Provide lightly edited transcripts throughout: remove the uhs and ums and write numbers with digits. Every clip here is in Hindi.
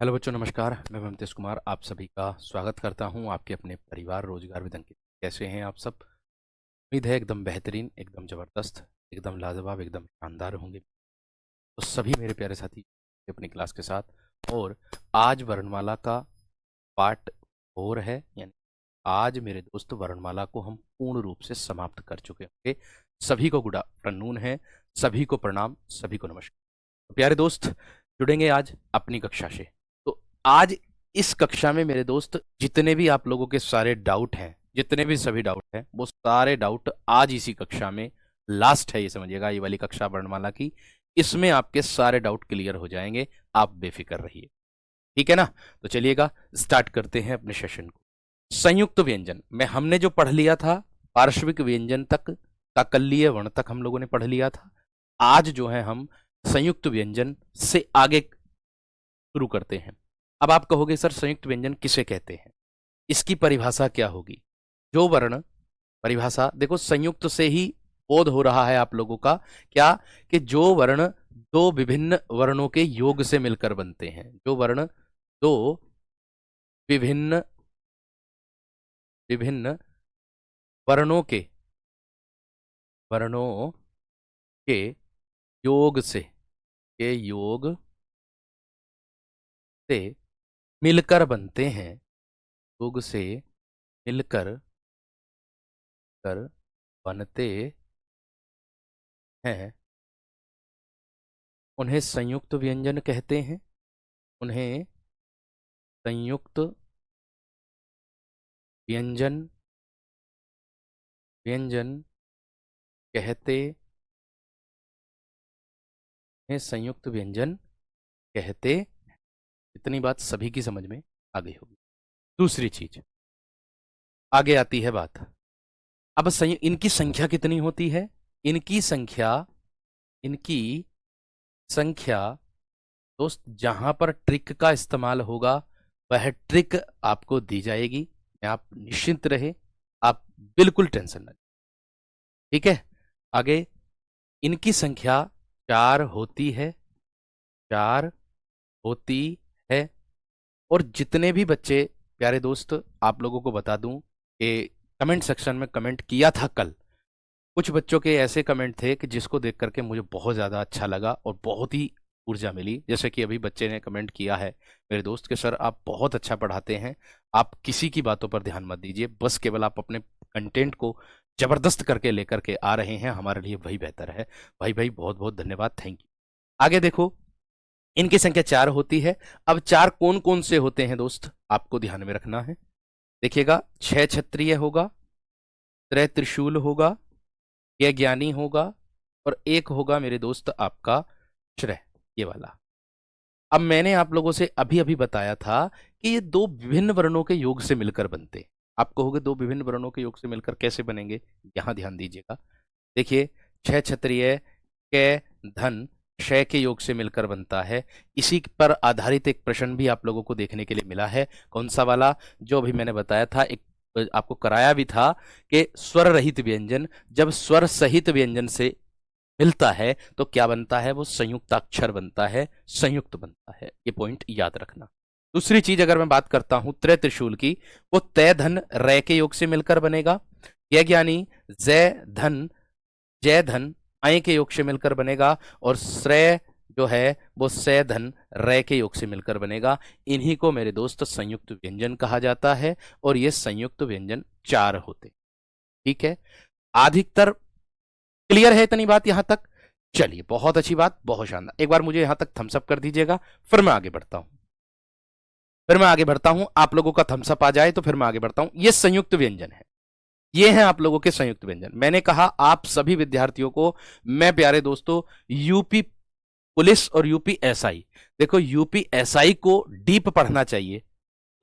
हेलो बच्चों, नमस्कार। मैं ममतेश कुमार आप सभी का स्वागत करता हूं आपके अपने परिवार रोजगार विद अंकित। कैसे हैं आप सब? उम्मीद है एकदम बेहतरीन, एकदम ज़बरदस्त, एकदम लाजवाब, एकदम शानदार होंगे। तो सभी मेरे प्यारे साथी अपनी क्लास के साथ। और आज वर्णमाला का पार्ट 4 है, यानी आज मेरे दोस्त वर्णमाला को हम पूर्ण रूप से समाप्त कर चुके होंगे। सभी को गुड आफ्टरनून है, सभी को प्रणाम, सभी को नमस्कार। तो प्यारे दोस्त, जुड़ेंगे आज अपनी कक्षा से। तो आज इस कक्षा में मेरे दोस्त जितने भी आप लोगों के सारे डाउट हैं, जितने भी सभी डाउट हैं, वो सारे डाउट आज इसी कक्षा में लास्ट है, ये समझिएगा, ये वाली कक्षा वर्णमाला की। इसमें आपके सारे डाउट क्लियर हो जाएंगे, आप बेफिक्र रहिए। ठीक है ना? तो चलिएगा स्टार्ट करते हैं अपने सेशन को। संयुक्त व्यंजन में हमने जो पढ़ लिया था, पार्श्विक व्यंजन तक, काकल्लीय वर्ण तक हम लोगों ने पढ़ लिया था। आज जो है हम संयुक्त व्यंजन से आगे शुरू करते हैं। अब आप कहोगे सर संयुक्त व्यंजन किसे कहते हैं, इसकी परिभाषा क्या होगी? जो वर्ण, परिभाषा देखो, संयुक्त से ही बोध हो रहा है आप लोगों का क्या, कि जो वर्ण दो विभिन्न वर्णों के योग से मिलकर बनते हैं। जो वर्ण दो विभिन्न विभिन्न वर्णों के योग से मिलकर बनते हैं, योग से मिलकर बनते हैं, उन्हें संयुक्त व्यंजन कहते हैं। उन्हें संयुक्त व्यंजन व्यंजन कहते हैं, संयुक्त व्यंजन कहते। इतनी बात सभी की समझ में आ गई होगी। दूसरी चीज आगे आती है बात। अब इनकी संख्या कितनी होती है? इनकी संख्या दोस्त, जहां पर ट्रिक का इस्तेमाल होगा वह ट्रिक आपको दी जाएगी। आप निश्चिंत रहे, आप बिल्कुल टेंशन न। ठीक है, आगे। इनकी संख्या 4 होती है, 4 होती है। और जितने भी बच्चे, प्यारे दोस्त, आप लोगों को बता दूं कि कमेंट सेक्शन में कमेंट किया था कल, कुछ बच्चों के ऐसे कमेंट थे कि जिसको देख करके मुझे बहुत ज़्यादा अच्छा लगा और बहुत ही ऊर्जा मिली। जैसे कि अभी बच्चे ने कमेंट किया है मेरे दोस्त के, सर आप बहुत अच्छा पढ़ाते हैं, आप किसी की बातों पर ध्यान मत दीजिए, बस केवल आप अपने कंटेंट को जबरदस्त करके लेकर के आ रहे हैं, हमारे लिए वही बेहतर है। भाई भाई बहुत बहुत धन्यवाद, थैंक यू। आगे देखो, इनकी संख्या 4 होती है। अब 4 कौन कौन से होते हैं दोस्त, आपको ध्यान में रखना है। देखिएगा, 6 क्षत्रिय होगा, 3 त्रिशूल होगा, यह ज्ञानी होगा, और एक होगा मेरे दोस्त आपका श्रेय, ये वाला। अब मैंने आप लोगों से अभी अभी बताया था कि ये दो विभिन्न वर्णों के योग से मिलकर बनते हैं। आप कहोगे दो विभिन्न वर्णों के योग से मिलकर कैसे बनेंगे? यहां ध्यान दीजिएगा। देखिए, 6 क्षत्रिय कै धन क्षय के योग से मिलकर बनता है। इसी पर आधारित एक प्रश्न भी आप लोगों को देखने के लिए मिला है। कौन सा वाला? जो अभी मैंने बताया था, एक आपको कराया भी था कि स्वर रहित व्यंजन जब स्वर सहित व्यंजन से मिलता है तो क्या बनता है? वो संयुक्ताक्षर बनता है, संयुक्त बनता है। ये पॉइंट याद रखना। दूसरी चीज अगर मैं बात करता हूं त्रय त्रिशूल की, वो तय धन रै के योग से मिलकर बनेगा। यह ज्ञानी जय धन अय के योग से मिलकर बनेगा। और श्रेय जो है वो सय धन रै के योग से मिलकर बनेगा। इन्हीं को मेरे दोस्त संयुक्त व्यंजन कहा जाता है। और ये संयुक्त व्यंजन 4 होते। ठीक है, अधिकतर क्लियर है इतनी बात यहां तक? चलिए, बहुत अच्छी बात, बहुत शानदार। एक बार मुझे यहां तक थम्सअप कर दीजिएगा, फिर मैं आगे बढ़ता हूं। आप लोगों का थम्सअप आ जाए तो फिर मैं आगे बढ़ता हूं। ये संयुक्त व्यंजन है, ये हैं आप लोगों के संयुक्त व्यंजन। मैंने कहा आप सभी विद्यार्थियों को मैं, प्यारे दोस्तों, यूपी पुलिस और यूपी एसआई, देखो यूपी एसआई को डीप पढ़ना चाहिए,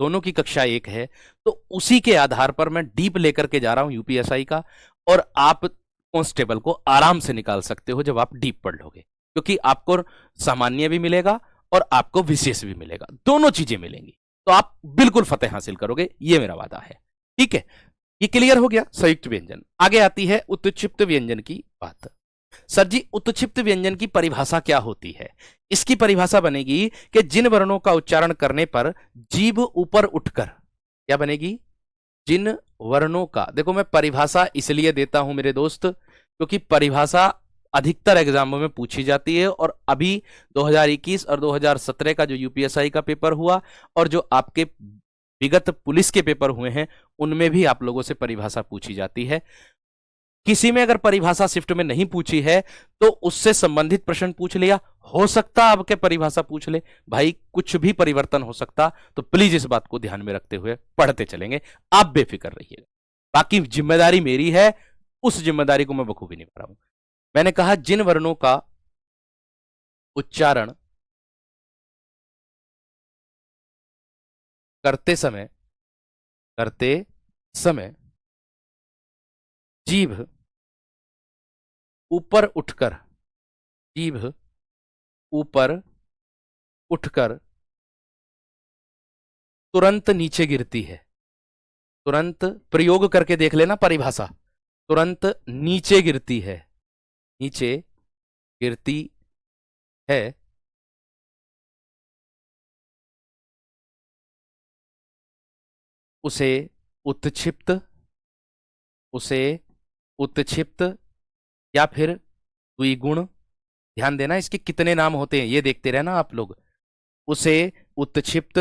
दोनों की कक्षा एक है, तो उसी के आधार पर मैं डीप लेकर के जा रहा हूं यूपी एसआई का। और आप कांस्टेबल को आराम से निकाल सकते हो जब आप डीप पढ़ लोगे, क्योंकि आपको सामान्य भी मिलेगा और आपको विशेष भी मिलेगा, दोनों चीजें मिलेंगी, तो आप बिल्कुल फतेह हासिल करोगे, ये मेरा वादा है। ठीक है, ये क्लियर हो गया संयुक्त व्यंजन। आगे आती है उत्क्षिप्त व्यंजन की बात। सर जी उत्क्षिप्त व्यंजन की परिभाषा क्या होती है? इसकी परिभाषा बनेगी कि जिन वर्णों का उच्चारण करने पर जीभ ऊपर उठकर, क्या बनेगी? जिन वर्णों का, देखो मैं परिभाषा इसलिए देता हूं मेरे दोस्त क्योंकि परिभाषा अधिकतर एग्जामों में पूछी जाती है, और अभी 2021 और 2017 का जो यूपीएसआई का पेपर हुआ और जो आपके विगत पुलिस के पेपर हुए हैं उनमें भी आप लोगों से परिभाषा पूछी जाती है। किसी में अगर परिभाषा शिफ्ट में नहीं पूछी है तो उससे संबंधित प्रश्न पूछ लिया, हो सकता आपके परिभाषा पूछ ले, भाई कुछ भी परिवर्तन हो सकता, तो प्लीज इस बात को ध्यान में रखते हुए पढ़ते चलेंगे, आप बेफिक्र रहिएगा। बाकी जिम्मेदारी मेरी है, उस जिम्मेदारी को मैं बखूबी निभा रहा हूं। मैंने कहा जिन वर्णों का उच्चारण करते समय जीभ ऊपर उठकर, जीभ ऊपर उठकर तुरंत नीचे गिरती है, तुरंत प्रयोग करके देख लेना परिभाषा, तुरंत नीचे गिरती है, नीचे गिरती है, उसे उत्क्षिप्त, उसे उत्क्षिप्त या फिर द्विगुण, ध्यान देना इसके कितने नाम होते हैं ये देखते रहना आप लोग, उसे उत्क्षिप्त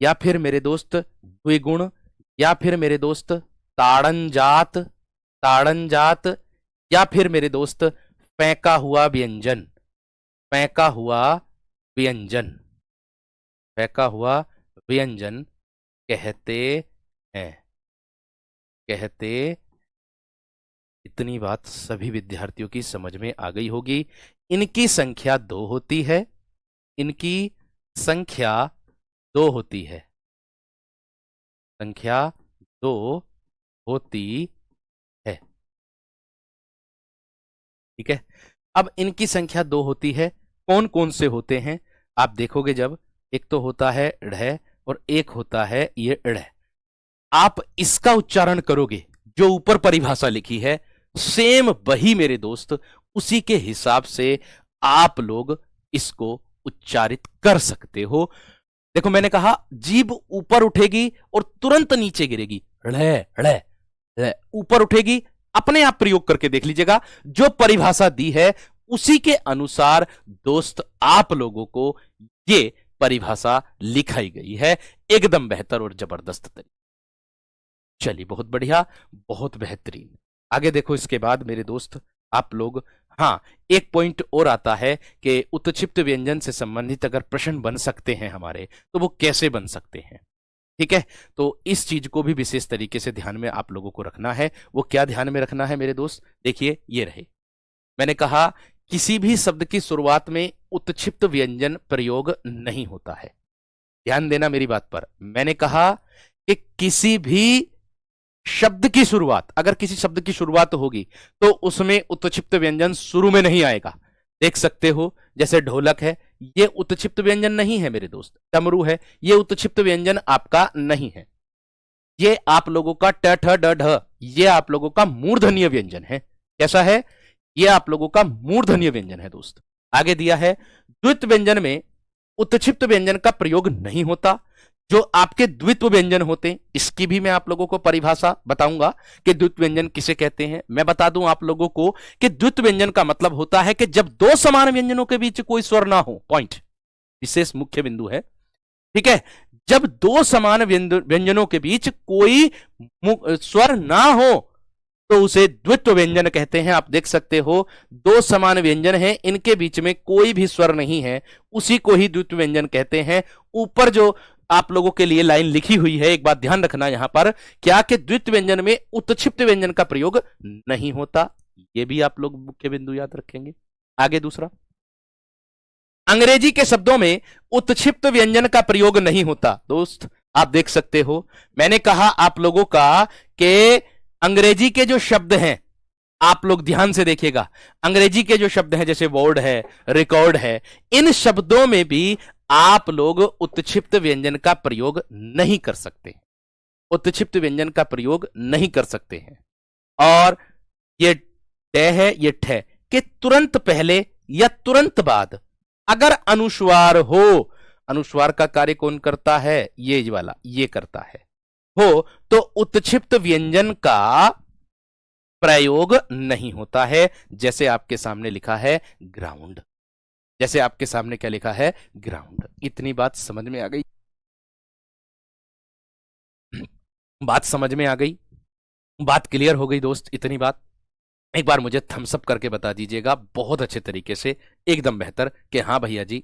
या फिर मेरे दोस्त द्विगुण या फिर मेरे दोस्त ताड़नजात, ताड़नजात या फिर मेरे दोस्त फेंका हुआ व्यंजन, फेंका हुआ व्यंजन, फेंका हुआ व्यंजन कहते हैं, कहते। इतनी बात सभी विद्यार्थियों की समझ में आ गई होगी। इनकी संख्या 2 होती है, इनकी संख्या 2 होती है, संख्या 2 होती है, ठीक है। अब इनकी संख्या 2 होती है, कौन कौन से होते हैं आप देखोगे जब, एक तो होता है ढ़ और एक होता है ये ढ़। आप इसका उच्चारण करोगे जो ऊपर परिभाषा लिखी है, सेम वही मेरे दोस्त, उसी के हिसाब से आप लोग इसको उच्चारित कर सकते हो। देखो मैंने कहा जीभ ऊपर उठेगी और तुरंत नीचे गिरेगी, ऊपर उठेगी, अपने आप प्रयोग करके देख लीजिएगा, जो परिभाषा दी है उसी के अनुसार दोस्त आप लोगों को ये परिभाषा लिखाई गई है, एकदम बेहतर और जबरदस्त तरीके। चलिए बहुत बढ़िया, बहुत बेहतरीन। आगे देखो इसके बाद मेरे दोस्त आप लोग, हाँ एक पॉइंट और आता है कि उत्क्षिप्त व्यंजन से संबंधित अगर प्रश्न बन सकते हैं हमारे तो वो कैसे बन सकते हैं, ठीक है। तो इस चीज को भी विशेष तरीके से ध्यान में आप लोगों को रखना है। वो क्या ध्यान में रखना है मेरे दोस्त, देखिए ये रहे, मैंने कहा किसी भी शब्द की शुरुआत में उत्क्षिप्त व्यंजन प्रयोग नहीं होता है, ध्यान देना मेरी बात पर। मैंने कहा कि किसी भी शब्द की शुरुआत, अगर किसी शब्द की शुरुआत होगी तो उसमें उत्क्षिप्त व्यंजन शुरू में नहीं आएगा। देख सकते हो जैसे ढोलक है, ये उत्क्षिप्त व्यंजन नहीं है मेरे दोस्त। डमरू है, ये उत्क्षिप्त व्यंजन आपका नहीं है। ये आप लोगों का ट ठ ड ढ, ये आप लोगों का मूर्धन्य व्यंजन है। कैसा है? ये आप लोगों का मूर्धन्य व्यंजन है दोस्त। आगे दिया है द्वित्व व्यंजन में उत्क्षिप्त व्यंजन का प्रयोग नहीं होता। जो आपके द्वित्व व्यंजन होते हैं, इसकी भी मैं आप लोगों को परिभाषा बताऊंगा कि द्वित्व व्यंजन किसे कहते हैं। मैं बता दूं आप लोगों को कि द्वित्व व्यंजन का मतलब होता है कि जब दो समान व्यंजनों के बीच कोई स्वर ना हो, पॉइंट, विशेष मुख्य बिंदु है, ठीक है। जब दो समान व्यंजनों के बीच कोई स्वर ना हो तो उसे द्वित्व व्यंजन कहते हैं। आप देख सकते हो दो समान व्यंजन हैं, इनके बीच में कोई भी स्वर नहीं है, उसी को ही द्वित्व व्यंजन कहते हैं। ऊपर जो आप लोगों के लिए लाइन लिखी हुई है, एक बात ध्यान रखना यहां पर, क्या कि द्वित्व व्यंजन में उत्क्षिप्त व्यंजन का प्रयोग नहीं होता। यह भी आप लोग मुख्य बिंदु याद रखेंगे। आगे दूसरा, अंग्रेजी के शब्दों में उत्क्षिप्त व्यंजन का प्रयोग नहीं होता। दोस्त आप देख सकते हो, मैंने कहा आप लोगों का कि अंग्रेजी के जो शब्द हैं, आप लोग ध्यान से देखिएगा, अंग्रेजी के जो शब्द हैं जैसे वर्ड है, रिकॉर्ड है, इन शब्दों में भी आप लोग उत्क्षिप्त व्यंजन का प्रयोग नहीं कर सकते, उत्क्षिप्त व्यंजन का प्रयोग नहीं कर सकते हैं। और ये ट है, ये ठ, के तुरंत पहले या तुरंत बाद अगर अनुस्वार हो, अनुस्वार का कार्य कौन करता है, ये वाला, ये करता है, हो तो उत्क्षिप्त व्यंजन का प्रयोग नहीं होता है। जैसे आपके सामने लिखा है ग्राउंड, जैसे आपके सामने क्या लिखा है, ग्राउंड। इतनी बात समझ में आ गई? बात समझ में आ गई? बात क्लियर हो गई दोस्त? इतनी बात एक बार मुझे थम्स अप करके बता दीजिएगा बहुत अच्छे तरीके से, एकदम बेहतर, कि हाँ भैया जी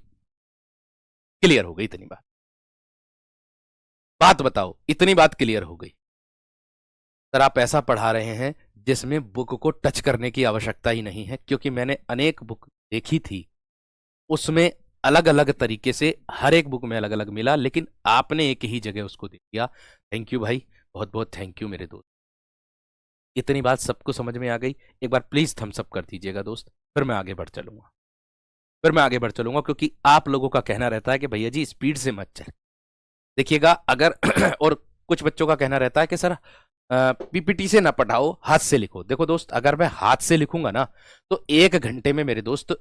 क्लियर हो गई इतनी बात। बात बताओ, इतनी बात क्लियर हो गई? सर आप ऐसा पढ़ा रहे हैं जिसमें बुक को टच करने की आवश्यकता ही नहीं है, क्योंकि मैंने अनेक बुक देखी थी, उसमें अलग अलग तरीके से हर एक बुक में अलग अलग मिला, लेकिन आपने एक ही जगह उसको दे दिया। थैंक यू भाई, बहुत बहुत थैंक यू मेरे दोस्त। इतनी बात सबको समझ में आ गई? एक बार प्लीज थम्स अप कर दीजिएगा दोस्त, फिर मैं आगे बढ़ चलूंगा, फिर मैं आगे बढ़ चलूंगा, क्योंकि आप लोगों का कहना रहता है कि भैया जी स्पीड से मत चल। देखिएगा अगर और कुछ बच्चों का कहना रहता है कि सर पीपीटी से ना पढ़ाओ, हाथ से लिखो। देखो दोस्त, अगर मैं हाथ से लिखूंगा ना तो 1 घंटे में मेरे दोस्त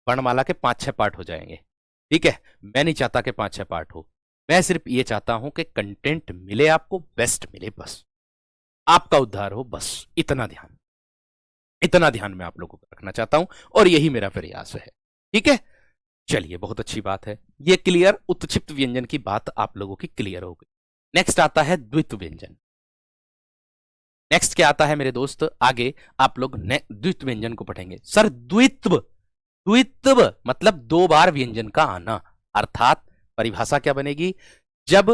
वर्णमाला के 5-6 पार्ट हो जाएंगे। ठीक है, मैं नहीं चाहता कि 5-6 पार्ट हो, मैं सिर्फ ये चाहता हूं कि कंटेंट मिले आपको, बेस्ट मिले, बस आपका उद्धार हो, बस इतना ध्यान, इतना ध्यान मैं आप लोगों को रखना चाहता हूं, और यही मेरा प्रयास है। ठीक है, चलिए बहुत अच्छी बात है, ये क्लियर, उत्क्षिप्त व्यंजन की बात आप लोगों की क्लियर हो गई। नेक्स्ट आता है द्वित्व व्यंजन। नेक्स्ट क्या आता है मेरे दोस्त, आगे आप लोग द्वित्व व्यंजन को पढ़ेंगे। सर द्वित्व, द्वित्व मतलब 2 बार व्यंजन का आना, अर्थात परिभाषा क्या बनेगी, जब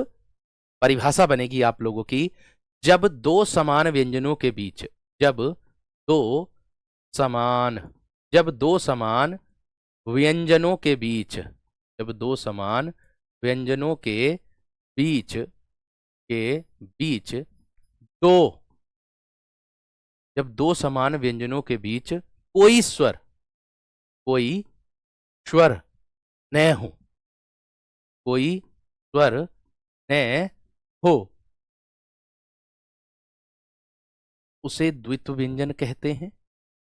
परिभाषा बनेगी आप लोगों की, जब 2 समान व्यंजनों के बीच, जब 2 समान, जब 2 समान व्यंजनों के बीच, जब 2 समान व्यंजनों के बीच, के बीच 2, जब 2 समान व्यंजनों के बीच कोई स्वर, कोई स्वर न हो, कोई स्वर न हो, उसे द्वित्व व्यंजन कहते हैं,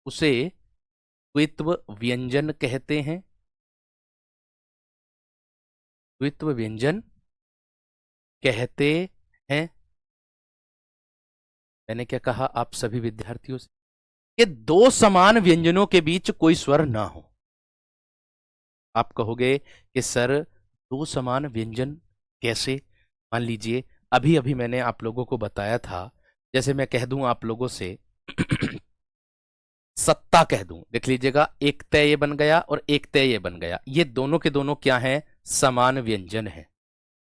उसे द्वित्व व्यंजन कहते हैं, द्वित्व व्यंजन कहते हैं। मैंने क्या कहा आप सभी विद्यार्थियों से, कि 2 समान व्यंजनों के बीच कोई स्वर ना हो। आप कहोगे कि सर 2 समान व्यंजन कैसे? मान लीजिए अभी अभी मैंने आप लोगों को बताया था, जैसे मैं कह दूं आप लोगों से सत्ता कह दूं, देख लीजिएगा, एक तय ये बन गया और एक तय ये बन गया, ये दोनों के दोनों क्या हैं, समान व्यंजन है।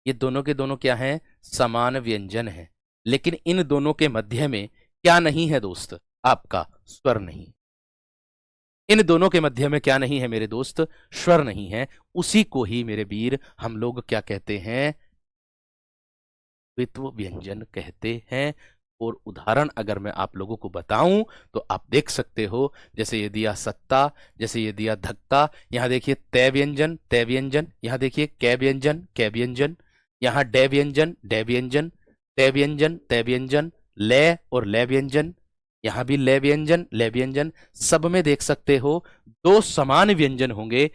ये दोनों के दोनों क्या हैं, समान व्यंजन है। लेकिन इन दोनों के मध्य में क्या नहीं है दोस्त, आपका स्वर नहीं। इन दोनों के मध्य में क्या नहीं है मेरे दोस्त, स्वर नहीं है। उसी को ही मेरे वीर हम लोग क्या कहते हैं, द्वित्व व्यंजन कहते हैं। और उदाहरण अगर मैं आप लोगों को बताऊं तो आप देख सकते हो, जैसे ये दिया सत्ता, जैसे ये दिया धक्का, यहां देखिए तय व्यंजन, तय व्यंजन, यहां देखिए कै व्यंजन, कै व्यंजन, यहां डे व्यंजन, डे व्यंजन, तय व्यंजन, तय व्यंजन, लय और लय व्यंजन, यहां भी लय व्यंजन, लय व्यंजन। सब में देख सकते हो 2 समान व्यंजन होंगे,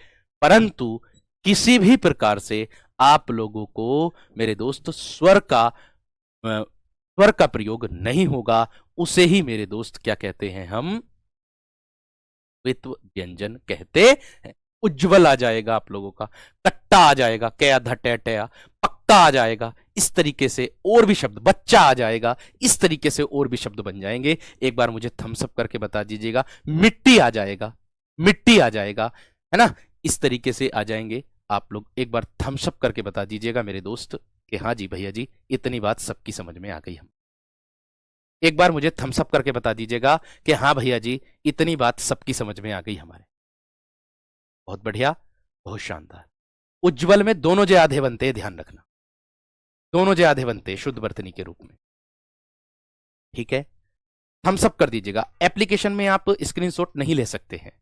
परंतु किसी भी प्रकार से आप लोगों को मेरे दोस्त स्वर का प्रयोग नहीं होगा। उसे ही मेरे दोस्त क्या कहते हैं, हम द्वित्व व्यंजन कहते हैं। उज्जवल आ जाएगा आप लोगों का, कट्टा आ जाएगा, क्या धटे टया, पक्का आ जाएगा, इस तरीके से और भी शब्द, बच्चा आ जाएगा, इस तरीके से और भी शब्द बन जाएंगे। एक बार मुझे थम्स अप करके बता दीजिएगा, मिट्टी आ जाएगा, मिट्टी आ जाएगा, है ना, इस तरीके से आ जाएंगे। आप लोग एक बार थम्स अप करके बता दीजिएगा मेरे दोस्त कि हाँ जी भैया जी इतनी बात सबकी समझ में आ गई। हम एक बार मुझे थम्स अप करके बता दीजिएगा कि हाँ भैया जी इतनी बात सबकी समझ में आ गई हमारे। बहुत बढ़िया, बहुत शानदार। उज्जवल में दोनों जे आधे बनते, ध्यान रखना, दोनों जे आधे बनते शुद्ध वर्तनी के रूप में। ठीक है, थम्स अप कर दीजिएगा। एप्लीकेशन में आप स्क्रीनशॉट नहीं ले सकते हैं,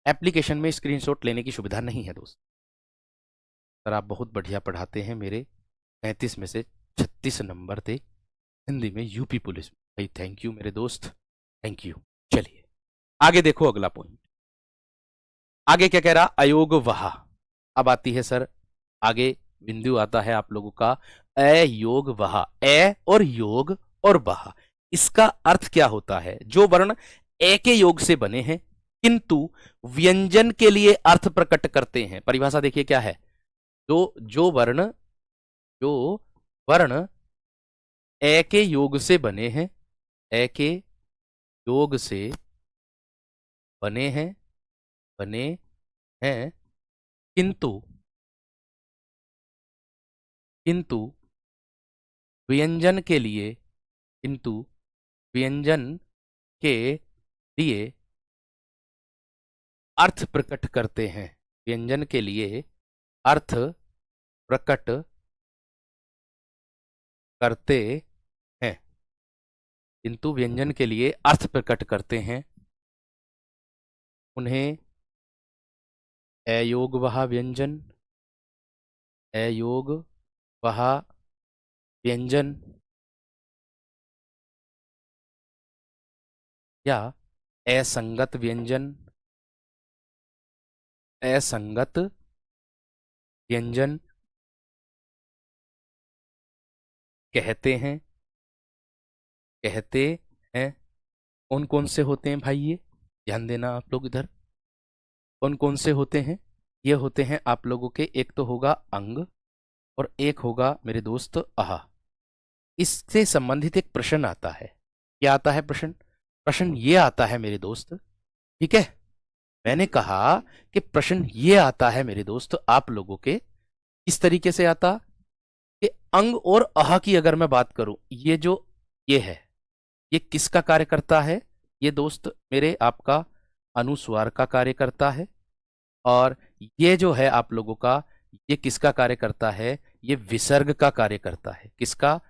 एप्लीकेशन में स्क्रीनशॉट लेने की सुविधा नहीं है दोस्त। सर आप बहुत बढ़िया पढ़ाते हैं, मेरे 35 में से 36 नंबर थे हिंदी में यूपी पुलिस में। भाई थैंक यू मेरे दोस्त, थैंक यू। चलिए आगे देखो अगला पॉइंट। आगे क्या कह रहा, अयोग वहा। अब आती है सर आगे बिंदु आता है आप लोगों का अयोग वहा। ए और योग और वहा, इसका अर्थ क्या होता है? जो वर्ण ए के योग से बने हैं किंतु व्यंजन के लिए अर्थ प्रकट करते हैं। परिभाषा देखिए क्या है, जो वर्ण ए के योग से बने हैं, ए के योग से बने हैं किंतु व्यंजन के लिए अर्थ प्रकट करते हैं। व्यंजन के लिए अर्थ प्रकट करते हैं, किंतु व्यंजन के लिए अर्थ प्रकट करते हैं, उन्हें अयोग वहा व्यंजन, अयोग वहा व्यंजन या असंगत व्यंजन, असंगत व्यंजन कहते हैं। कौन कौन से होते हैं भाई? ये ध्यान देना आप लोग इधर, कौन कौन से होते हैं? ये होते हैं आप लोगों के, एक तो होगा अंग और एक होगा मेरे दोस्त आहा। इससे संबंधित एक प्रश्न आता है। क्या आता है प्रश्न ये आता है मेरे दोस्त, ठीक है, मैंने कहा कि प्रश्न ये आता है मेरे दोस्त आप लोगों के इस तरीके से आता कि अंग और आहा की अगर मैं बात करूं, ये है, ये किसका कार्य करता है? ये दोस्त मेरे आपका अनुस्वार का कार्य करता है। और ये जो है आप लोगों का, ये किसका कार्य करता है? ये विसर्ग का कार्य करता है। किसका?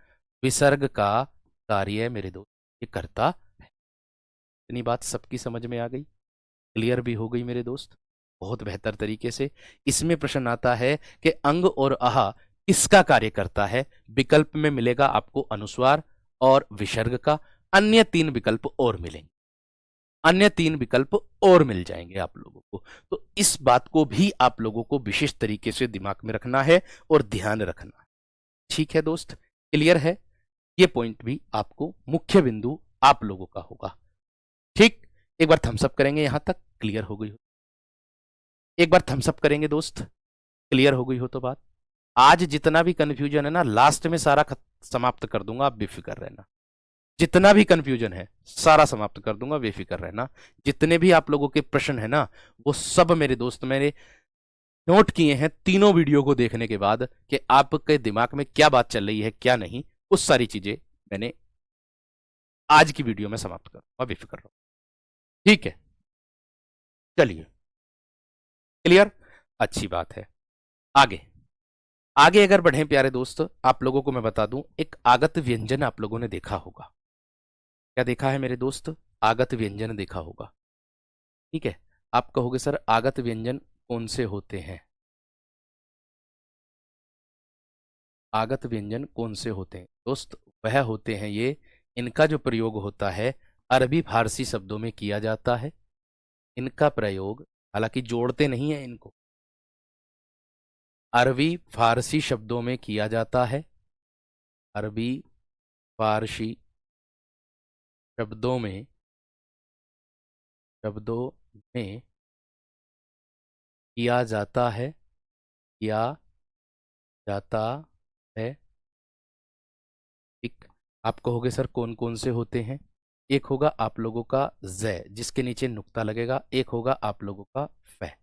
विसर्ग का कार्य मेरे दोस्त ये करता है। इतनी बात सबकी समझ में आ गई, क्लियर भी हो गई मेरे दोस्त, बहुत बेहतर तरीके से। इसमें प्रश्न आता है कि अंग और आहा किसका कार्य करता है? विकल्प में मिलेगा आपको अनुस्वार और विसर्ग का, अन्य 3 विकल्प और मिलेंगे, अन्य 3 विकल्प और मिल जाएंगे आप लोगों को। तो इस बात को भी आप लोगों को विशेष तरीके से दिमाग में रखना है और ध्यान रखना है। ठीक है दोस्त, क्लियर है? ये पॉइंट भी आपको मुख्य बिंदु आप लोगों का होगा। ठीक, एक बार थम्स अप करेंगे, यहां तक क्लियर हो गई हो? एक बार थम्स अप करेंगे दोस्त, क्लियर हो गई हो तो बात? आज जितना भी कंफ्यूजन है ना, लास्ट में सारा समाप्त कर दूंगा, आप बेफिक्र रहना। जितना भी कंफ्यूजन है सारा समाप्त कर दूंगा, बेफिक्र रहना। जितने भी आप लोगों के प्रश्न है ना, वो सब मेरे दोस्त मैंने नोट किए हैं तीनों वीडियो को देखने के बाद कि आपके दिमाग में क्या बात चल रही है क्या नहीं, उस सारी चीजें मैंने आज की वीडियो में समाप्त करूंगा, बेफिक्र रहो। ठीक है, चलिए, क्लियर, अच्छी बात है। आगे आगे अगर बढ़े प्यारे दोस्त, आप लोगों को मैं बता दूं, एक आगत व्यंजन आप लोगों ने देखा होगा। क्या देखा है मेरे दोस्त? आगत व्यंजन देखा होगा, ठीक है। आप कहोगे सर आगत व्यंजन कौन से होते हैं? आगत व्यंजन कौन से होते हैं दोस्त? वह होते हैं ये, इनका जो प्रयोग होता है अरबी फारसी शब्दों में किया जाता है। इनका प्रयोग, हालांकि जोड़ते नहीं है इनको, अरबी फारसी शब्दों में किया जाता है। अरबी फारसी शब्दों में किया जाता है, किया जाता है। ठीक, आप कहोगे सर कौन कौन से होते हैं? एक होगा आप लोगों का ज़ै जिसके नीचे नुक्ता लगेगा, एक होगा आप लोगों का फै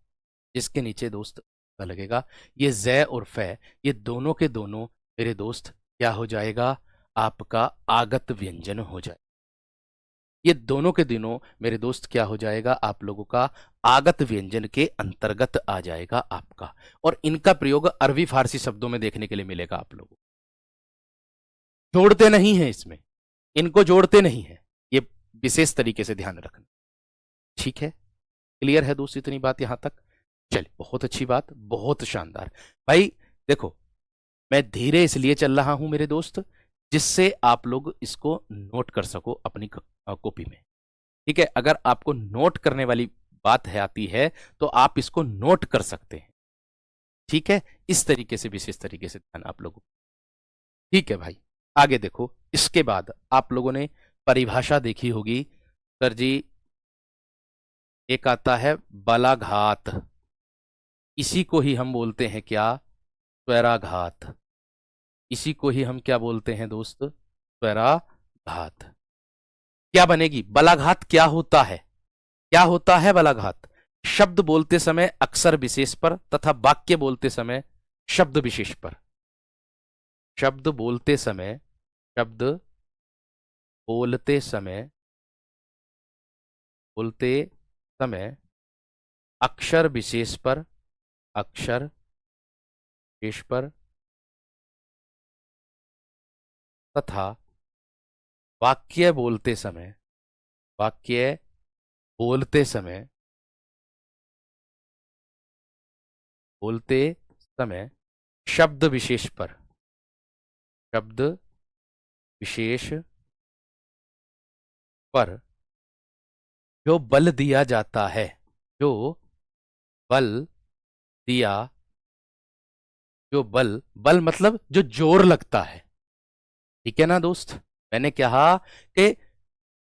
जिसके नीचे दोस्त नुक्ता लगेगा। ये ज़ै और फै, ये दोनों के दोनों मेरे दोस्त क्या हो जाएगा? आपका आगत व्यंजन हो जाए। ये दोनों के दिनों मेरे दोस्त क्या हो जाएगा? आप लोगों का आगत व्यंजन के अंतर्गत आ जाएगा आपका। और इनका प्रयोग अरबी फारसी शब्दों में देखने के लिए मिलेगा आप लोगों को। जोड़ते नहीं है इसमें, इनको जोड़ते नहीं है, ये विशेष तरीके से ध्यान रखना। ठीक है, क्लियर है दोस्त इतनी बात यहां तक? चलिए, बहुत अच्छी बात, बहुत शानदार। भाई देखो, मैं धीरे इसलिए चल रहा हूं मेरे दोस्त, जिससे आप लोग इसको नोट कर सको अपनी कॉपी में। ठीक है, अगर आपको नोट करने वाली बात है आती है तो आप इसको नोट कर सकते हैं। ठीक है, इस तरीके से विशेष तरीके से ध्यान आप लोगों को। ठीक है भाई, आगे देखो। इसके बाद आप लोगों ने परिभाषा देखी होगी सर जी, एक आता है बलाघात, इसी को ही हम बोलते हैं क्या, स्वैराघात। इसी को ही हम क्या बोलते हैं दोस्त, स्वैराघात। क्या बनेगी, बलाघात क्या होता है, क्या होता है बलाघात? शब्द बोलते समय अक्षर विशेष पर तथा वाक्य बोलते समय शब्द विशेष पर। शब्द बोलते समय, शब्द बोलते समय, बोलते समय अक्षर विशेष पर, अक्षर विशेष पर तथा वाक्य बोलते समय, वाक्य बोलते समय, बोलते समय शब्द विशेष पर, शब्द विशेष पर जो बल दिया जाता है, जो बल दिया, जो बल, बल मतलब जो जोर लगता है। ठीक है ना दोस्त, मैंने कहा कि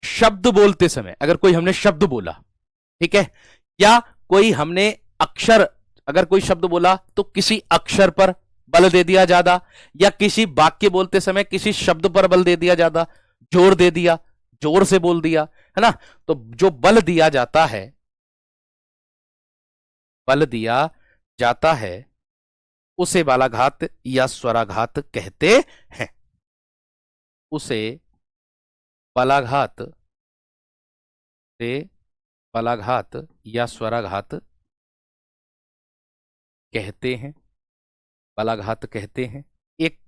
शब्द बोलते समय अगर कोई हमने शब्द बोला, ठीक है, या कोई हमने अक्षर, अगर कोई शब्द बोला तो किसी अक्षर पर बल दे दिया ज्यादा, या किसी वाक्य बोलते समय किसी शब्द पर बल दे दिया ज्यादा, जोर दे दिया, जोर से बोल दिया, है ना। तो जो बल दिया जाता है, बल दिया जाता है, उसे बालाघात या स्वराघात कहते हैं। उसे बालाघात से बालाघात या स्वराघात कहते हैं, बालाघात कहते हैं। एक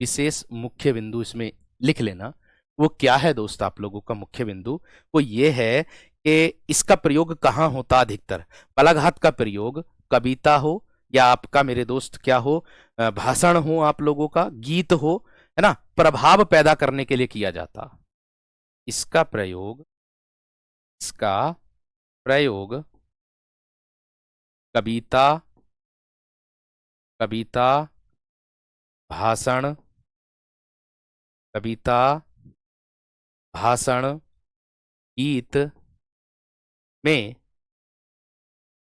विशेष मुख्य बिंदु इसमें लिख लेना, वो क्या है दोस्त आप लोगों का मुख्य बिंदु, वो ये है कि इसका प्रयोग कहाँ होता अधिकतर। बालाघात का प्रयोग कविता हो या आपका मेरे दोस्त क्या हो, भाषण हो, आप लोगों का गीत हो, है ना, प्रभाव पैदा करने के लिए किया जाता। इसका प्रयोग, इसका प्रयोग कविता, कविता, भाषण, कविता, भाषण, गीत में,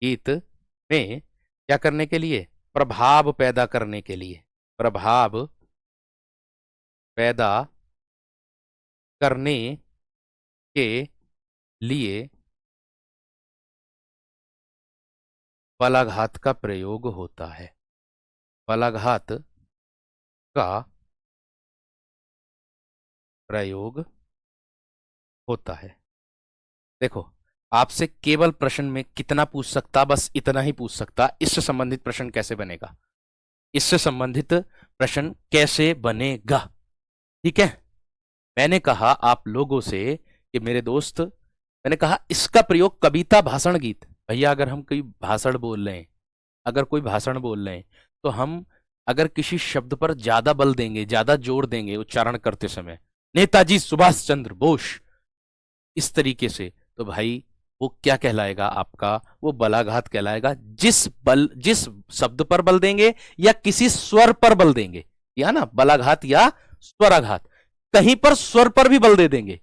गीत में क्या करने के लिए, प्रभाव पैदा करने के लिए, प्रभाव पैदा करने के लिए बालाघात का प्रयोग होता है। बालाघात का प्रयोग होता है। देखो, आपसे केवल प्रश्न में कितना पूछ सकता, बस इतना ही पूछ सकता, इससे संबंधित प्रश्न कैसे बनेगा, इससे संबंधित प्रश्न कैसे बनेगा। ठीक है, मैंने कहा आप लोगों से कि मेरे दोस्त, मैंने कहा इसका प्रयोग कविता, भाषण, गीत। भैया अगर हम कोई भाषण बोल रहे हैं, अगर कोई भाषण बोल रहे हैं, तो हम अगर किसी शब्द पर ज्यादा बल देंगे, ज्यादा जोर देंगे उच्चारण करते समय, नेताजी सुभाष चंद्र बोस, इस तरीके से, तो भाई वो क्या कहलाएगा आपका, वो बलाघात कहलाएगा। जिस शब्द पर बल देंगे या किसी स्वर पर बल देंगे, या ना बलाघात या स्वराघात, कहीं पर स्वर पर भी बल दे देंगे,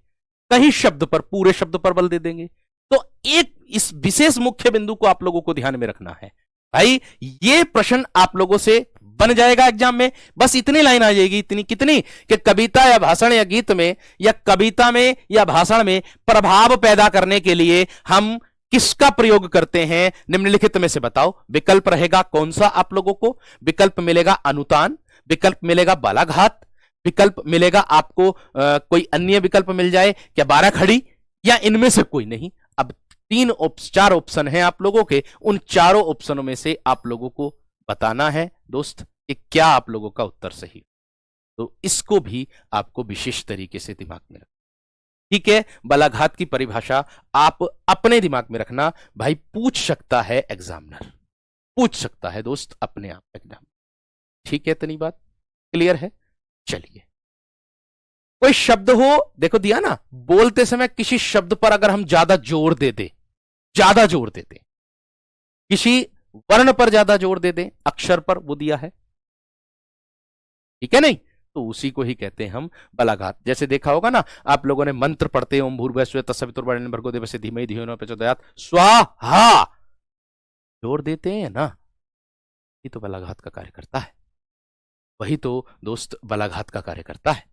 कहीं शब्द पर, पूरे शब्द पर बल दे देंगे। तो एक इस विशेष मुख्य बिंदु को आप लोगों को ध्यान में रखना है भाई। ये प्रश्न आप लोगों से बन जाएगा एग्जाम में, बस इतनी लाइन आ जाएगी, इतनी कितनी, कि कविता या भाषण या गीत में या कविता में या भाषण में प्रभाव पैदा करने के लिए हम किसका प्रयोग करते हैं, निम्नलिखित में से बताओ। विकल्प रहेगा कौन सा आप लोगों को, विकल्प मिलेगा अनुतान, विकल्प मिलेगा बालाघात, विकल्प मिलेगा आपको कोई अन्य विकल्प मिल जाए क्या, 12 खड़ी, या इनमें से कोई नहीं। अब 4 ऑप्शन हैं आप लोगों के, उन चारों ऑप्शनों में से आप लोगों को बताना है दोस्त कि क्या आप लोगों का उत्तर सही। तो इसको भी आपको विशेष तरीके से दिमाग में रखना। ठीक है, बालाघात की परिभाषा आप अपने दिमाग में रखना भाई, पूछ सकता है एग्जामिनर, पूछ सकता है दोस्त अपने आप एग्जाम। ठीक है, इतनी बात क्लियर है। चलिए, कोई शब्द हो, देखो दिया ना, बोलते समय किसी शब्द पर अगर हम ज्यादा जोर दे दे, ज्यादा जोर देते हैं, किसी वर्ण पर ज्यादा जोर दे दें, अक्षर पर, वो दिया है, ठीक है नहीं, तो उसी को ही कहते हैं हम बलाघात। जैसे देखा होगा ना आप लोगों ने, मंत्र पढ़ते ओम भूर्भुवः तत्सवितुर्वरेण्यं भर्गो देवस्य धीमहि धियो न प्रचोदयात् स्वाहा, जोर देते हैं ना, ये तो बलाघात का कार्य करता है, वही तो दोस्त बलाघात का कार्य करता है,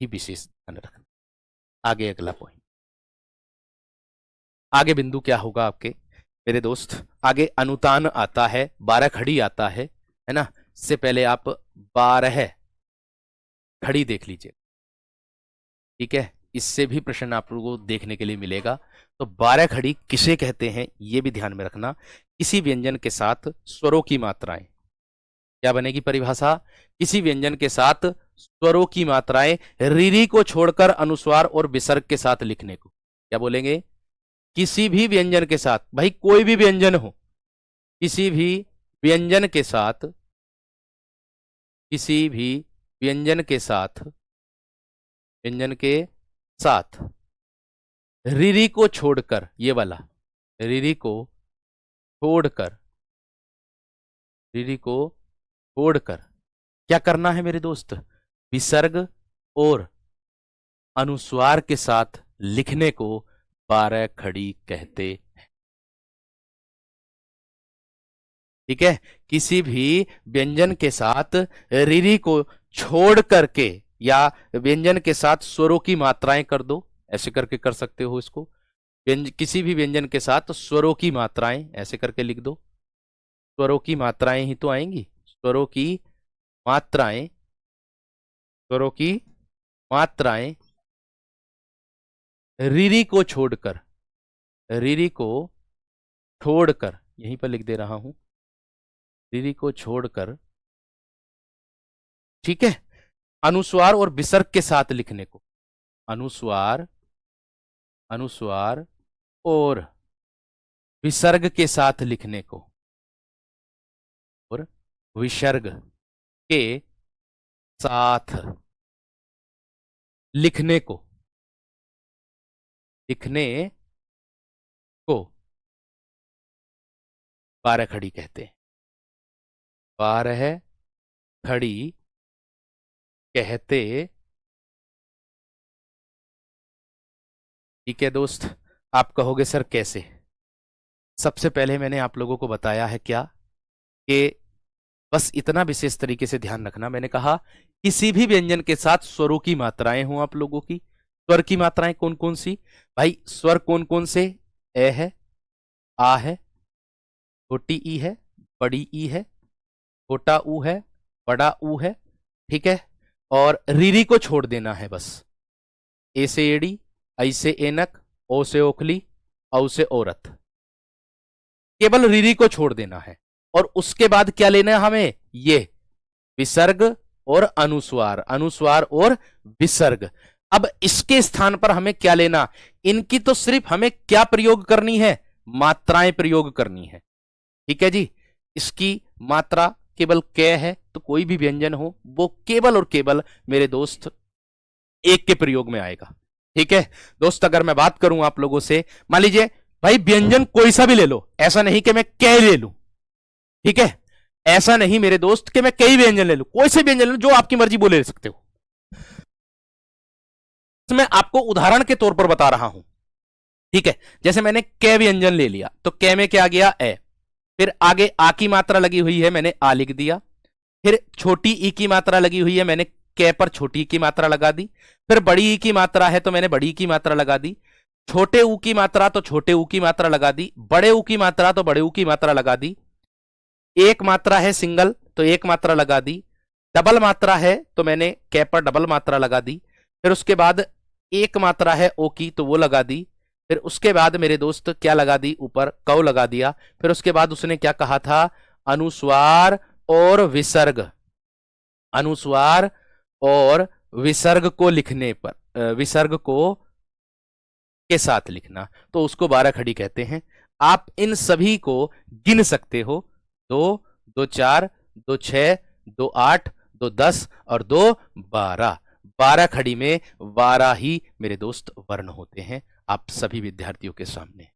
ये विशेष ध्यान रखना। आगे अगला पॉइंट, आगे बिंदु क्या होगा आपके मेरे दोस्त, आगे अनुतान आता है, 12 खड़ी आता है ना, इससे पहले आप 12 खड़ी देख लीजिए, ठीक है, इससे भी प्रश्न आप लोगों को देखने के लिए मिलेगा। तो 12 खड़ी किसे कहते हैं ये भी ध्यान में रखना, किसी व्यंजन के साथ स्वरों की मात्राएं, क्या बनेगी परिभाषा, किसी व्यंजन के साथ स्वरों की मात्राएं रीरी को छोड़कर अनुस्वार और विसर्ग के साथ लिखने को क्या बोलेंगे, किसी भी व्यंजन के साथ, भाई कोई भी व्यंजन हो, किसी भी व्यंजन के साथ, किसी भी व्यंजन के साथ, व्यंजन के साथ रीरी को छोड़कर, ये वाला रीरी को छोड़कर, रीरी को छोड़कर क्या करना है मेरे दोस्त, विसर्ग और अनुस्वार के साथ लिखने को 12 खड़ी कहते हैं, ठीक है, किसी भी व्यंजन के साथ रीरी को छोड़ करके या व्यंजन के साथ स्वरों की मात्राएं कर दो, ऐसे करके कर सकते हो इसको, किसी भी व्यंजन के साथ स्वरों की मात्राएं ऐसे करके लिख दो, स्वरों की मात्राएं ही तो आएंगी, स्वरों की मात्राएं, स्वरों की मात्राएं रीरी को छोड़कर, रीरी को छोड़कर, यहीं पर लिख दे रहा हूं, रीरी को छोड़कर, ठीक है, अनुस्वार और विसर्ग के साथ लिखने को, अनुस्वार, अनुस्वार और विसर्ग के साथ लिखने को, और विसर्ग के साथ लिखने को, लिखने को 12 खड़ी कहते हैं, 12 खड़ी कहते, ठीक है दोस्त। आप कहोगे सर कैसे, सबसे पहले मैंने आप लोगों को बताया है क्या, कि बस इतना विशेष तरीके से ध्यान रखना, मैंने कहा किसी भी व्यंजन के साथ स्वरों की मात्राएं हों आप लोगों की, स्वर की मात्राएं कौन कौन सी, भाई स्वर कौन कौन से, ए है, आ है, छोटी ई है, बड़ी ई है, छोटा ऊ है, बड़ा ऊ है, ठीक है, और रीरी को छोड़ देना है बस, ए से एड़ी, आई से एनक, ओ से ओखली, औ से औरत, केवल रीरी को छोड़ देना है, और उसके बाद क्या लेना है हमें, ये विसर्ग और अनुस्वार, अनुस्वार और विसर्ग। अब इसके स्थान पर हमें क्या लेना, इनकी तो सिर्फ हमें क्या प्रयोग करनी है, मात्राएं प्रयोग करनी है, ठीक है जी, इसकी मात्रा केवल कै है, तो कोई भी व्यंजन हो वो केवल और केवल मेरे दोस्त एक के प्रयोग में आएगा, ठीक है दोस्त। अगर मैं बात करूं आप लोगों से, मान लीजिए भाई व्यंजन कोई सा भी ले लो, ऐसा नहीं कि मैं कै ले लूं, ठीक है, ऐसा नहीं मेरे दोस्त कि मैं कई व्यंजन ले लूं, कोई से व्यंजन ले लूं, जो आपकी मर्जी बोले ले सकते हो, मैं आपको उदाहरण के तौर पर बता रहा हूं, ठीक है, जैसे मैंने कै व्यंजन ले लिया, तो कै में क्या गया, ए, फिर आगे आ की मात्रा लगी हुई है, मैंने आ लिख दिया, फिर छोटी ई की मात्रा लगी हुई है, मैंने कै पर छोटी ई की मात्रा लगा दी, फिर बड़ी ई की मात्रा है तो मैंने बड़ी ई की मात्रा लगा दी, छोटे ऊ की मात्रा तो छोटे ऊ की मात्रा लगा दी, बड़े ऊ की मात्रा तो बड़े ऊ की मात्रा लगा दी, एक मात्रा है सिंगल तो एक मात्रा लगा दी, डबल मात्रा है तो मैंने कै पर डबल मात्रा लगा दी, फिर उसके बाद एक मात्रा है ओ की तो वो लगा दी, फिर उसके बाद मेरे दोस्त क्या लगा दी, ऊपर कौ लगा दिया, फिर उसके बाद उसने क्या कहा था, अनुस्वार और विसर्ग, अनुस्वार और विसर्ग को लिखने पर, विसर्ग को के साथ लिखना, तो उसको 12 खड़ी कहते हैं। आप इन सभी को गिन सकते हो, 2, 2 4, 2 6, 2 8, 2 10 और 2 12, 12 खड़ी में 12 ही मेरे दोस्त वर्ण होते हैं आप सभी विद्यार्थियों के सामने।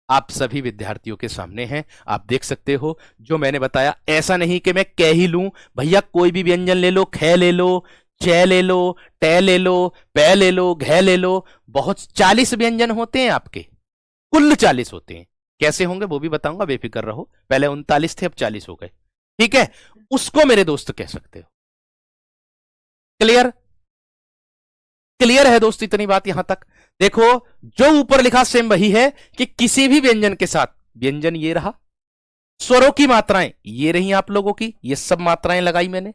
आप सभी विद्यार्थियों के सामने हैं। आप देख सकते हो जो मैंने बताया, ऐसा नहीं कि मैं कह ही लूं, भैया कोई भी व्यंजन ले लो, ख ले लो, च ले लो, ट ले लो, प ले लो, घ ले लो, बहुत 40 व्यंजन होते हैं आपके, कुल 40 होते हैं। कैसे होंगे वो भी बताऊंगा, बेफिक्र रहो। पहले 39 थे, अब 40 हो गए। ठीक है, उसको मेरे दोस्त कह सकते हो। क्लियर? क्लियर है दोस्त, इतनी बात यहां तक। देखो जो ऊपर लिखा सेम वही है कि किसी भी व्यंजन के साथ, व्यंजन ये रहा, स्वरों की मात्राएं ये रही आप लोगों की, ये सब मात्राएं लगाई मैंने,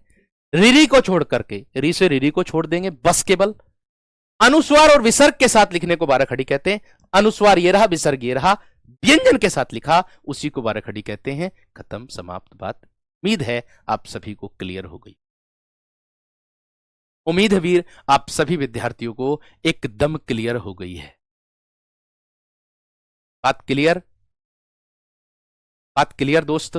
रिरी को छोड़ करके, री से रिरी को छोड़ देंगे बस, केवल अनुस्वार और विसर्ग के साथ लिखने को बाराखड़ी कहते हैं। अनुस्वार ये रहा, विसर्ग ये रहा, व्यंजन के साथ लिखा उसी को बाराखड़ी कहते हैं। खत्म, समाप्त बात। उम्मीद है आप सभी को क्लियर हो गई। उम्मीद है वीर आप सभी विद्यार्थियों को एकदम क्लियर हो गई है। बात क्लियर? बात क्लियर दोस्त?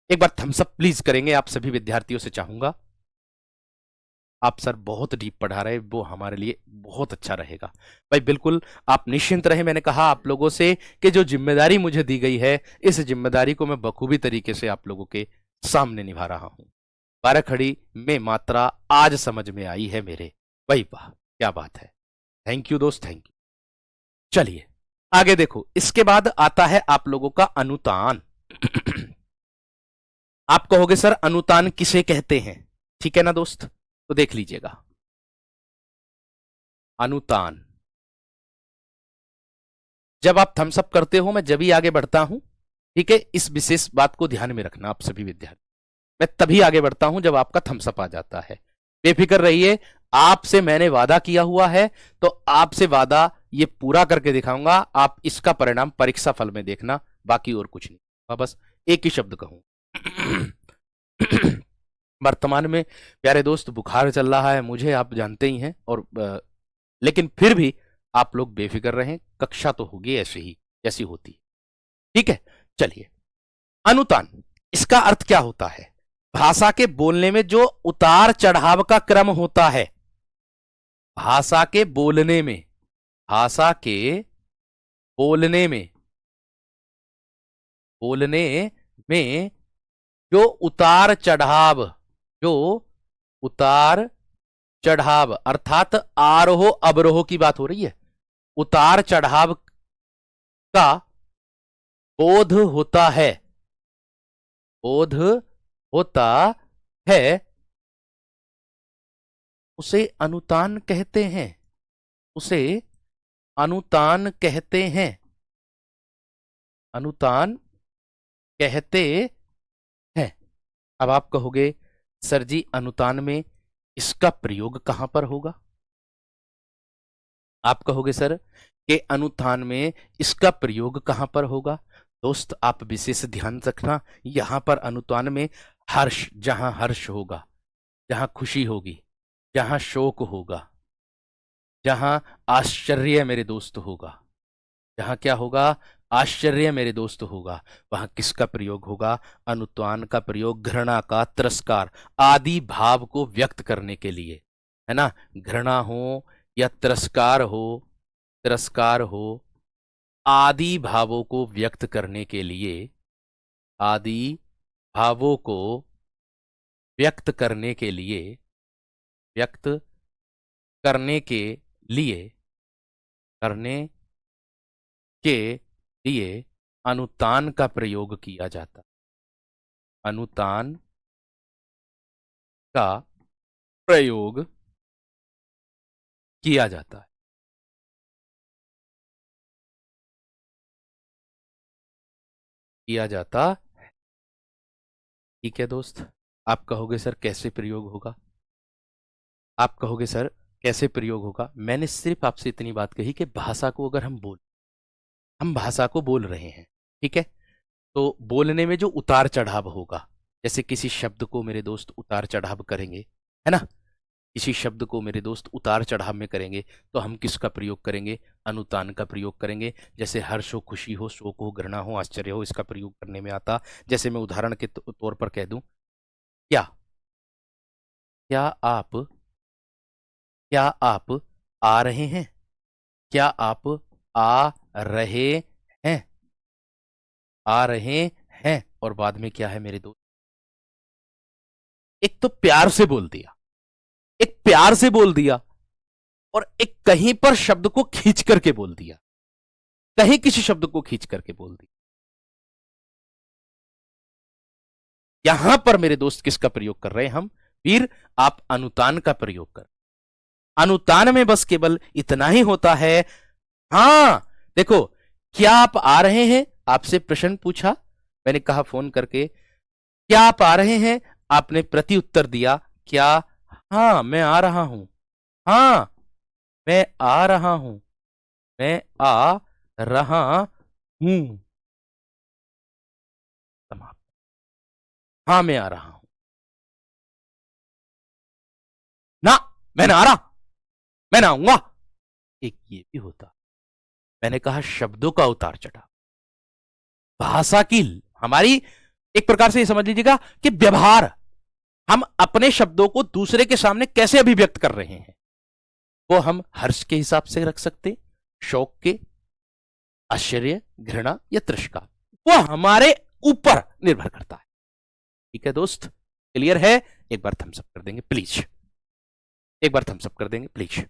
एक बार थम्स अप प्लीज करेंगे आप सभी विद्यार्थियों से चाहूंगा। आप सर बहुत डीप पढ़ा रहे, वो हमारे लिए बहुत अच्छा रहेगा। भाई बिल्कुल आप निश्चिंत रहे। मैंने कहा आप लोगों से कि जो जिम्मेदारी मुझे दी गई है, इस जिम्मेदारी को मैं बखूबी तरीके से आप लोगों के सामने निभा रहा हूं। बाराखड़ी में मात्रा आज समझ में आई है मेरे। भाई वाह, क्या बात है। थैंक यू दोस्त, थैंक यू। चलिए आगे देखो, इसके बाद आता है आप लोगों का अनुतान। आप कहोगे सर अनुतान किसे कहते हैं? ठीक है ना दोस्त, तो देख लीजिएगा। अनुतान, जब आप थम्स अप करते हो मैं जब ही आगे बढ़ता हूं, ठीक है, इस विशेष बात को ध्यान में रखना आप सभी विद्यार्थी। मैं तभी आगे बढ़ता हूं जब आपका थम्स अप आ जाता है। बेफिक्र रहिए, आपसे मैंने वादा किया हुआ है, तो आपसे वादा ये पूरा करके दिखाऊंगा। आप इसका परिणाम परीक्षा फल में देखना, बाकी और कुछ नहीं। बस एक ही शब्द कहूं। वर्तमान में प्यारे दोस्त बुखार चल रहा है मुझे, आप जानते ही हैं, और लेकिन फिर भी आप लोग बेफिक्र रहें, कक्षा तो होगी ऐसे ही जैसी होती। ठीक है, चलिए। अनुतान, इसका अर्थ क्या होता है? भाषा के बोलने में जो उतार चढ़ाव का क्रम होता है, भाषा के बोलने में, भाषा के बोलने में, बोलने में जो उतार चढ़ाव, जो उतार चढ़ाव अर्थात आरोह अवरोह की बात हो रही है, उतार चढ़ाव का बोध होता है, बोध होता है, उसे अनुतान कहते हैं, उसे अनुतान कहते हैं, अनुतान कहते हैं। अब आप कहोगे सर जी अनुतान में इसका प्रयोग कहां पर होगा? आप कहोगे सर कि अनुतान में इसका प्रयोग कहां पर होगा? दोस्त आप विशेष ध्यान रखना, यहां पर अनुतान में हर्ष, जहां हर्ष होगा, जहां खुशी होगी, जहां शोक होगा, जहां आश्चर्य मेरे दोस्त होगा, जहां क्या होगा? आश्चर्य मेरे दोस्त होगा, वहां किसका प्रयोग होगा? अनुतान का प्रयोग घृणा का, तिरस्कार आदि भाव को व्यक्त करने के लिए, है ना। घृणा हो या तिरस्कार हो, तिरस्कार हो, आदि भावों को व्यक्त करने के लिए, आदि भावों को व्यक्त करने के लिए, व्यक्त करने के लिए, करने के लिए अनुतान का प्रयोग किया जाता, अनुतान का प्रयोग किया जाता है, किया जाता है। ठीक है दोस्त, आप कहोगे सर कैसे प्रयोग होगा? आप कहोगे सर कैसे प्रयोग होगा? मैंने सिर्फ आपसे इतनी बात कही कि भाषा को अगर हम भाषा को बोल रहे हैं, ठीक है, तो बोलने में जो उतार चढ़ाव होगा, जैसे किसी शब्द को मेरे दोस्त उतार चढ़ाव करेंगे, है ना, किसी शब्द को मेरे दोस्त उतार चढ़ाव में करेंगे, तो हम किसका प्रयोग करेंगे? अनुतान का प्रयोग करेंगे। जैसे हर्ष हो, खुशी हो, शोक हो, घृणा हो, आश्चर्य हो, इसका प्रयोग करने में आता। जैसे मैं उदाहरण के तौर पर कह दूं, क्या क्या आप, क्या आप आ रहे हैं? क्या आप आ रहे हैं? आ रहे हैं, और बाद में क्या है मेरे दोस्त, एक तो प्यार से बोल दिया, एक प्यार से बोल दिया, और एक कहीं पर शब्द को खींच करके बोल दिया, कहीं किसी शब्द को खींच करके बोल दिया। यहां पर मेरे दोस्त किसका प्रयोग कर रहे हैं हम? फिर आप अनुतान का प्रयोग कर। अनुतान में बस केवल इतना ही होता है, हां देखो, क्या आप आ रहे हैं, आपसे प्रश्न पूछा, मैंने कहा फोन करके क्या आप आ रहे हैं, आपने प्रति उत्तर दिया क्या? हां मैं आ रहा हूं, हां मैं आ रहा हूं, मैं आ रहा हूं, समाप्त। हां मैं आ रहा हूं, ना मैं ना आ रहा, मैं ना आऊंगा, एक ये भी होता। मैंने कहा शब्दों का उतार चढ़ाव, भाषा की हमारी, एक प्रकार से ये समझ लीजिएगा कि व्यवहार, हम अपने शब्दों को दूसरे के सामने कैसे अभिव्यक्त कर रहे हैं, वो हम हर्ष के हिसाब से रख सकते, शौक के, आश्चर्य, घृणा या तृष्णा, वो हमारे ऊपर निर्भर करता है। ठीक है दोस्त, क्लियर है? एक बार थम्स अप कर देंगे प्लीज, एक बार थम्स अप कर देंगे प्लीज,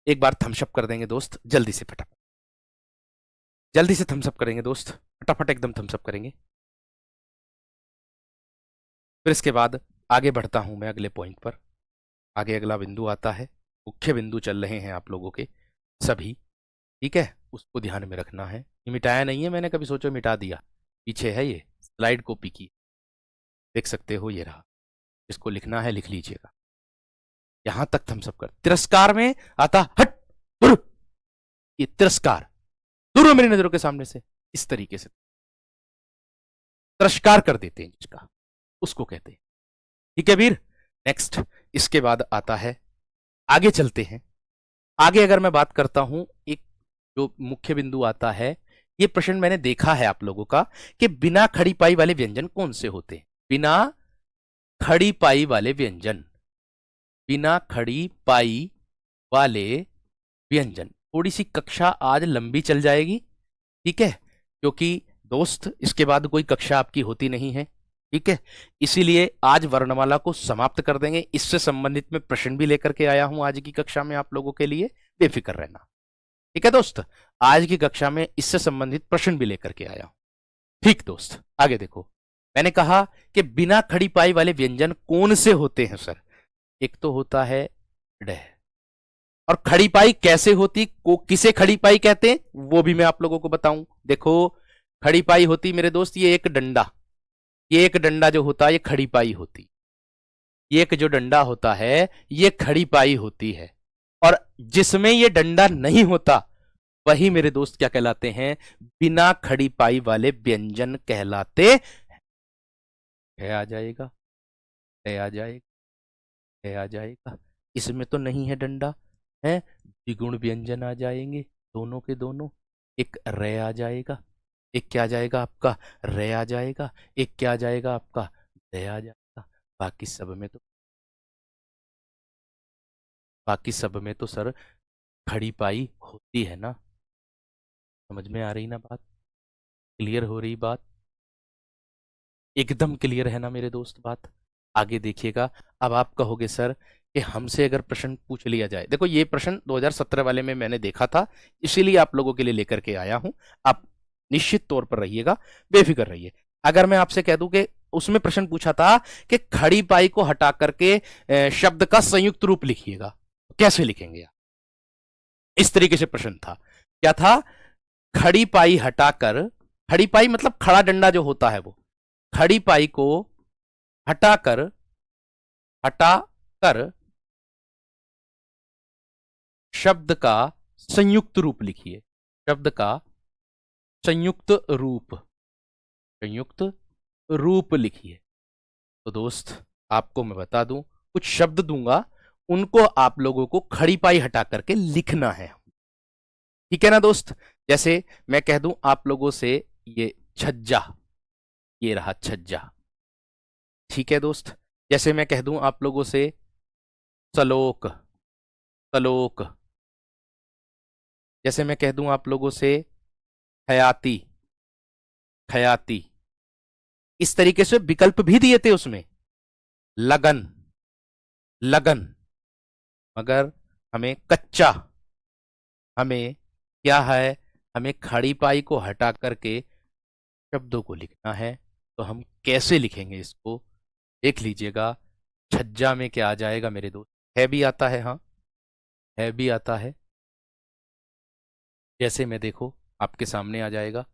एक बार थम्स अप कर देंगे दोस्त, जल्दी से फटाफट, जल्दी से थम्स अप करेंगे दोस्त, फटाफट एकदम थम्स अप करेंगे। फिर इसके बाद आगे बढ़ता हूं मैं अगले पॉइंट पर। आगे अगला बिंदु आता है, मुख्य बिंदु चल रहे हैं आप लोगों के सभी, ठीक है, उसको ध्यान में रखना है। ये मिटाया नहीं है मैंने, कभी सोचो मिटा दिया, पीछे है ये स्लाइड कॉपी की, देख सकते हो, ये रहा, इसको लिखना है लिख लीजिएगा। यहां तक थम्स अप कर। तिरस्कार में आता हट दूर, ये तिरस्कार, दूर हो मेरी नजरों के सामने से, इस तरीके से तिरस्कार कर देते हैं जिसका, उसको कहते हैं। ठीक है वीर, नेक्स्ट इसके बाद आता है, आगे चलते हैं। आगे अगर मैं बात करता हूं, एक जो मुख्य बिंदु आता है, ये प्रश्न मैंने देखा है आप लोगों का कि बिना खड़ी पाई वाले व्यंजन कौन से होते हैं? बिना खड़ी पाई वाले व्यंजन, बिना खड़ी पाई वाले व्यंजन। थोड़ी सी कक्षा आज लंबी चल जाएगी, ठीक है, क्योंकि दोस्त इसके बाद कोई कक्षा आपकी होती नहीं है, ठीक है, इसीलिए आज वर्णमाला को समाप्त कर देंगे। इससे संबंधित मैं प्रश्न भी लेकर के आया हूं आज की कक्षा में आप लोगों के लिए, बेफिक्र रहना। ठीक है दोस्त, आज की कक्षा में इससे संबंधित प्रश्न भी लेकर के आया हूं। ठीक दोस्त, आगे देखो, मैंने कहा कि बिना खड़ी पाई वाले व्यंजन कौन से होते हैं सर? एक तो होता है डह, और खड़ी पाई कैसे होती, को किसे खड़ी पाई कहते हैं वो भी मैं आप लोगों को बताऊं। देखो, खड़ी पाई होती मेरे दोस्त, ये एक डंडा, ये एक डंडा जो होता है ये खड़ी पाई होती, ये एक जो डंडा होता है ये खड़ी पाई होती है, और जिसमें ये डंडा नहीं होता वही मेरे दोस्त क्या कहलाते हैं? बिना खड़ी पाई वाले व्यंजन कहलाते है। आ जाएगा, है आ जाएगा, है आ जाएगा, इसमें तो नहीं है डंडा, है द्विगुण व्यंजन आ जाएंगे, दोनों के दोनों, एक रे आ जाएगा, एक क्या आ जाएगा आपका? रे आ जाएगा, एक क्या आ जाएगा आपका? दे आ जाएगा। बाकी सब में तो, बाकी सब में तो सर खड़ी पाई होती है ना। समझ में आ रही ना बात? क्लियर हो रही बात? एकदम क्लियर है ना मेरे दोस्त बात? आगे देखिएगा। अब आप कहोगे सर कि हमसे अगर प्रश्न पूछ लिया जाए, देखो ये प्रश्न 2017 वाले में मैंने देखा था, इसीलिए आप लोगों के लिए लेकर के आया हूं। आप निश्चित तौर पर रहिएगा, बेफिक्र रहिए। अगर मैं आपसे कह दूं कि उसमें प्रश्न पूछा था कि खड़ी पाई को हटा करके शब्द का संयुक्त रूप लिखिएगा, कैसे लिखेंगे आप? इस तरीके से प्रश्न था। क्या था? खड़ी पाई हटाकर, खड़ी पाई मतलब खड़ा डंडा जो होता है वो, खड़ी पाई को हटाकर, हटाकर शब्द का संयुक्त रूप लिखिए, शब्द का संयुक्त रूप, संयुक्त रूप लिखिए। तो दोस्त आपको मैं बता दूं, कुछ शब्द दूंगा, उनको आप लोगों को खड़ी पाई हटा करके लिखना है, ठीक है ना दोस्त? जैसे मैं कह दूं आप लोगों से, ये छज्जा, ये रहा छज्जा, ठीक है दोस्त? जैसे मैं कह दूं आप लोगों से सलोक, सलोक, जैसे मैं कह दूं आप लोगों से खयाती, खयाती, इस तरीके से विकल्प भी दिए थे उसमें, लगन, लगन, मगर हमें कच्चा, हमें क्या है, हमें खड़ी पाई को हटा करके शब्दों को लिखना है। तो हम कैसे लिखेंगे इसको, देख लीजिएगा। छज्जा में क्या आ जाएगा मेरे दोस्त, है भी आता है, हाँ है भी आता है। जैसे में देखो आपके सामने आ जाएगा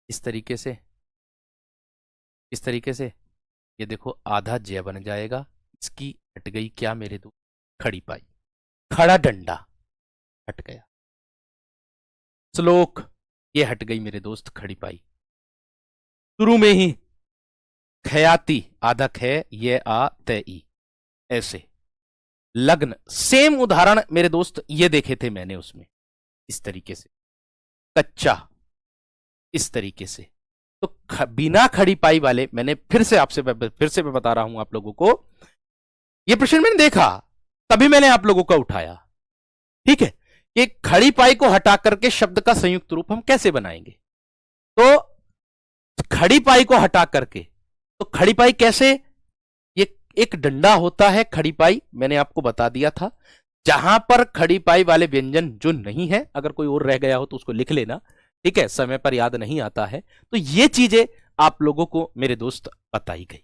इस तरीके से, इस तरीके से, ये देखो आधा जय बन जाएगा। इसकी हट गई क्या मेरे दोस्त, खड़ी पाई, खड़ा डंडा हट गया। श्लोक, ये हट गई मेरे दोस्त खड़ी पाई। शुरू में ही खयाती, आधा खे, ये आ तय, ऐसे। लग्न, सेम उदाहरण मेरे दोस्त ये देखे थे मैंने उसमें, इस तरीके से। कच्चा, इस तरीके से। तो बिना खड़ी पाई वाले, मैंने फिर से मैं बता रहा हूं आप लोगों को, ये प्रश्न मैंने देखा तभी मैंने आप लोगों का उठाया, ठीक है। कि खड़ी पाई को हटा करके शब्द का संयुक्त रूप हम कैसे बनाएंगे। तो खड़ी पाई को हटा करके, तो खड़ी पाई कैसे, ये एक डंडा होता है खड़ी पाई, मैंने आपको बता दिया था। जहां पर खड़ी पाई वाले व्यंजन जो नहीं है, अगर कोई और रह गया हो तो उसको लिख लेना, ठीक है, समय पर याद नहीं आता है। तो ये चीजें आप लोगों को मेरे दोस्त बताई गई।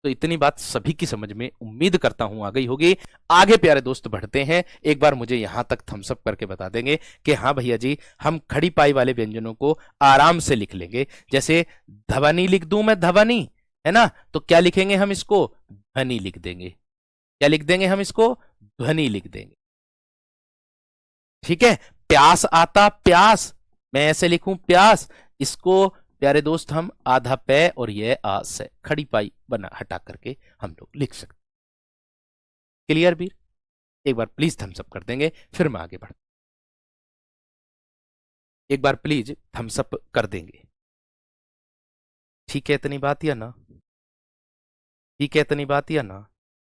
तो इतनी बात सभी की समझ में उम्मीद करता हूं आ गई होगी। आगे प्यारे दोस्त बढ़ते हैं। एक बार मुझे यहां तक थम्सअप करके बता देंगे कि हाँ भैया जी, हम खड़ी पाई वाले व्यंजनों को आराम से लिख लेंगे। जैसे धवनी लिख दूं मैं, धवनी, है ना, तो क्या लिखेंगे हम इसको, ध्वनि लिख देंगे। क्या लिख देंगे हम इसको, ध्वनि लिख देंगे, ठीक है। प्यास आता, प्यास, मैं ऐसे लिखूं प्यास, इसको प्यारे दोस्त हम आधा पै और ये आ से खड़ी पाई बना हटा करके हम लोग लिख सकते। क्लियर भी, एक बार प्लीज थम्सअप कर देंगे, फिर मैं आगे बढ़, एक बार प्लीज थम्सअप कर देंगे, ठीक है इतनी बात या ना, ठीक है इतनी बात या ना।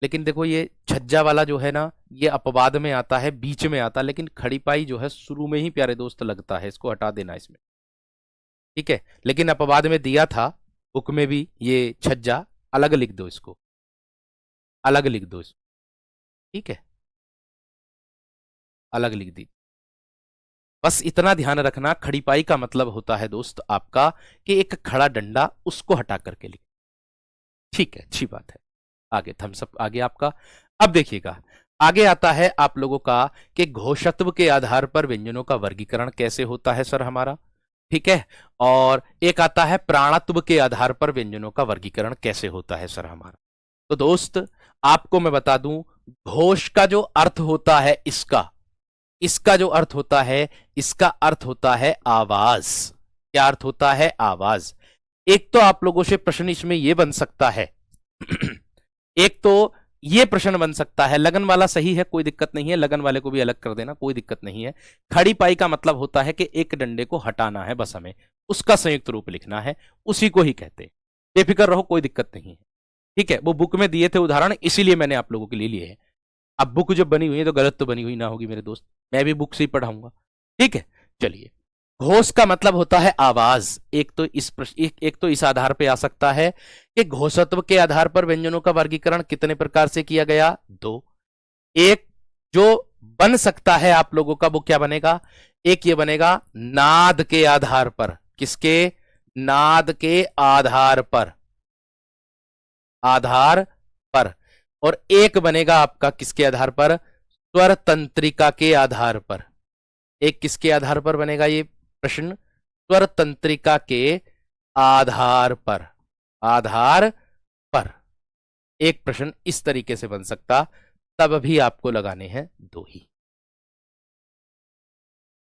लेकिन देखो ये छज्जा वाला जो है ना, ये अपवाद में आता है, बीच में आता है, लेकिन खड़ी पाई जो है शुरू में ही प्यारे दोस्त लगता है, इसको हटा देना इसमें, ठीक है। लेकिन अपवाद में दिया था बुक में भी, ये छज्जा अलग लिख दो, इसको अलग लिख दो इसको, ठीक है, अलग लिख दी। बस इतना ध्यान रखना, खड़ी पाई का मतलब होता है दोस्त आपका कि एक खड़ा डंडा, उसको हटा करके लिख, ठीक है, अच्छी बात है। आगे थम्सअप आगे आपका। अब देखिएगा आगे आता है आप लोगों का कि घोषत्व के आधार पर व्यंजनों का वर्गीकरण कैसे होता है सर हमारा, ठीक है। और एक आता है प्राणत्व के आधार पर व्यंजनों का वर्गीकरण कैसे होता है सर हमारा। तो दोस्त आपको मैं बता दूं, घोष का जो अर्थ होता है, इसका इसका जो अर्थ होता है, इसका अर्थ होता है आवाज। क्या अर्थ होता है, आवाज। एक तो आप लोगों से प्रश्न इसमें यह बन सकता है एक तो ये प्रश्न बन सकता है, लगन वाला सही है, कोई दिक्कत नहीं है, लगन वाले को भी अलग कर देना, कोई दिक्कत नहीं है। खड़ी पाई का मतलब होता है कि एक डंडे को हटाना है, बस हमें उसका संयुक्त रूप लिखना है, उसी को ही कहते हैं। बेफिक्र रहो, कोई दिक्कत नहीं है, ठीक है। वो बुक में दिए थे उदाहरण, इसीलिए मैंने आप लोगों के लिए लिए हैं। अब बुक जब बनी हुई है तो गलत तो बनी हुई ना होगी मेरे दोस्त, मैं भी बुक से ही पढ़ाऊंगा, ठीक है। चलिए, घोष का मतलब होता है आवाज। एक तो इस आधार पे आ सकता है कि घोषत्व के आधार पर व्यंजनों का वर्गीकरण कितने प्रकार से किया गया, दो। एक जो बन सकता है आप लोगों का, वो क्या बनेगा, एक ये बनेगा नाद के आधार पर, किसके, नाद के आधार पर, आधार पर। और एक बनेगा आपका किसके आधार पर, स्वर तंत्रिका के आधार पर। एक किसके आधार पर बनेगा ये प्रश्न, स्वर तंत्रिका के आधार पर, आधार पर। एक प्रश्न इस तरीके से बन सकता, तब भी आपको लगाने हैं दो ही,